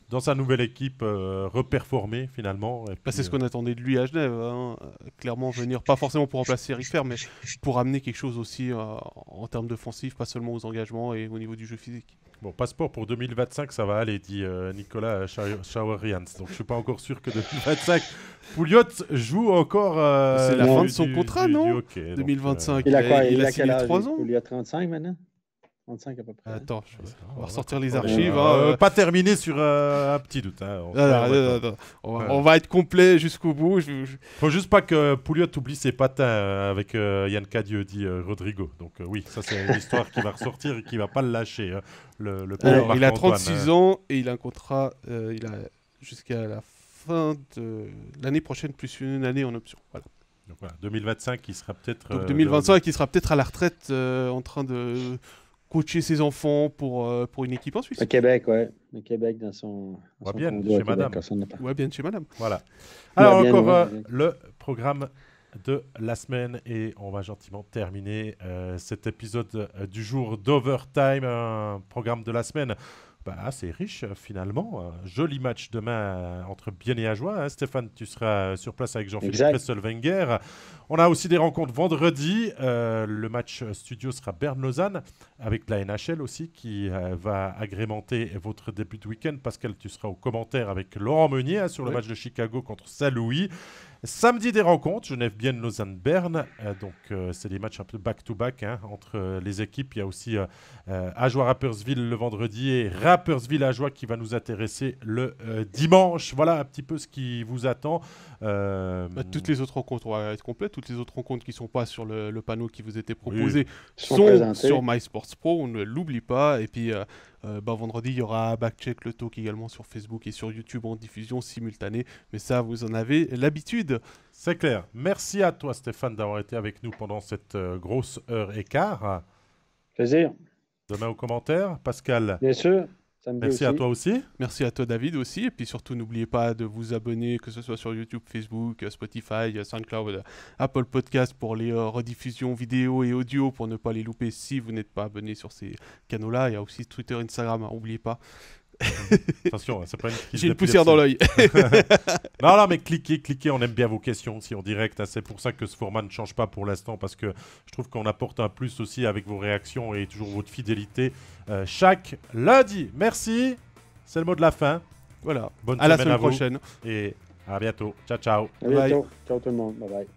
dans sa nouvelle équipe reperformer finalement. C'est ce qu'on attendait de lui à Genève, hein. Clairement venir, pas forcément pour remplacer Riffer, mais pour amener quelque chose aussi en termes d'offensif, pas seulement aux engagements et au niveau du jeu physique. Bon, passeport pour 2025, ça va aller, dit Nicolas Schauer-Rians. Donc je suis pas encore sûr que 2025, Pouliot joue encore. C'est la fin de son contrat, non hockey, 2025. Il a quoi? Il a quel âge? 3 ans. Il a 35 maintenant. 35 à peu près. Attends, on va ressortir les archives. Pas terminé sur un petit doute. Hein. On va être complet jusqu'au bout. Faut juste pas que Pouliot oublie ses patins avec Yann Cadieux, dit Rodrigo. Donc oui, ça c'est une histoire qui va ressortir et qui va pas le lâcher. Hein. Il a 36 ans et il a un contrat il a jusqu'à la fin de l'année prochaine plus une année en option. Voilà. Donc voilà, 2025, il sera peut-être... Donc 2025, il sera peut-être à la retraite en train de coacher ses enfants pour une équipe en Suisse. Au Québec, ouais. Au Québec, dans son bien chez madame. Ouais, bien chez madame. Voilà. Alors encore le programme de la semaine et on va gentiment terminer cet épisode du jour d'Overtime, un programme de la semaine assez riche finalement. Un joli match demain entre Bienne et Ajoie. Hein. Stéphane, tu seras sur place avec Jean-Philippe Presselwenger. On a aussi des rencontres vendredi. Le match studio sera Berne-Lausanne avec la NHL aussi qui va agrémenter votre début de week-end. Pascal, tu seras au commentaire avec Laurent Meunier sur le match de Chicago contre Saint-Louis. Samedi, des rencontres, Genève-Bienne, Lausanne-Berne. Donc, c'est des matchs un peu back-to-back entre les équipes. Il y a aussi Ajoie-Rapperswil le vendredi et Rapperswil-Ajoie qui va nous intéresser le dimanche. Voilà un petit peu ce qui vous attend. Toutes les autres rencontres, on va être complètes. Toutes les autres rencontres qui ne sont pas sur le panneau qui vous était proposé sont sur MySports Pro. On ne l'oublie pas. Et puis, vendredi, il y aura Backcheck le talk également sur Facebook et sur YouTube en diffusion simultanée. Mais ça, vous en avez l'habitude. C'est clair. Merci à toi, Stéphane, d'avoir été avec nous pendant cette grosse heure et quart. Plaisir. Demain aux commentaires. Pascal. Bien sûr. Merci à toi aussi. Merci à toi, David, aussi. Et puis surtout, n'oubliez pas de vous abonner, que ce soit sur YouTube, Facebook, Spotify, SoundCloud, Apple Podcast pour les rediffusions vidéo et audio pour ne pas les louper si vous n'êtes pas abonné sur ces canaux-là. Il y a aussi Twitter, Instagram, n'oubliez pas. Attention, c'est pas une crise. J'ai une poussière dans l'œil. non, mais cliquez, on aime bien vos questions aussi en direct. Hein. C'est pour ça que ce format ne change pas pour l'instant, parce que je trouve qu'on apporte un plus aussi avec vos réactions et toujours votre fidélité chaque lundi. Merci, c'est le mot de la fin. Voilà, Bonne à la semaine semaine prochaine. Et à bientôt. Ciao, ciao. À bientôt. Ciao tout le monde. Bye bye.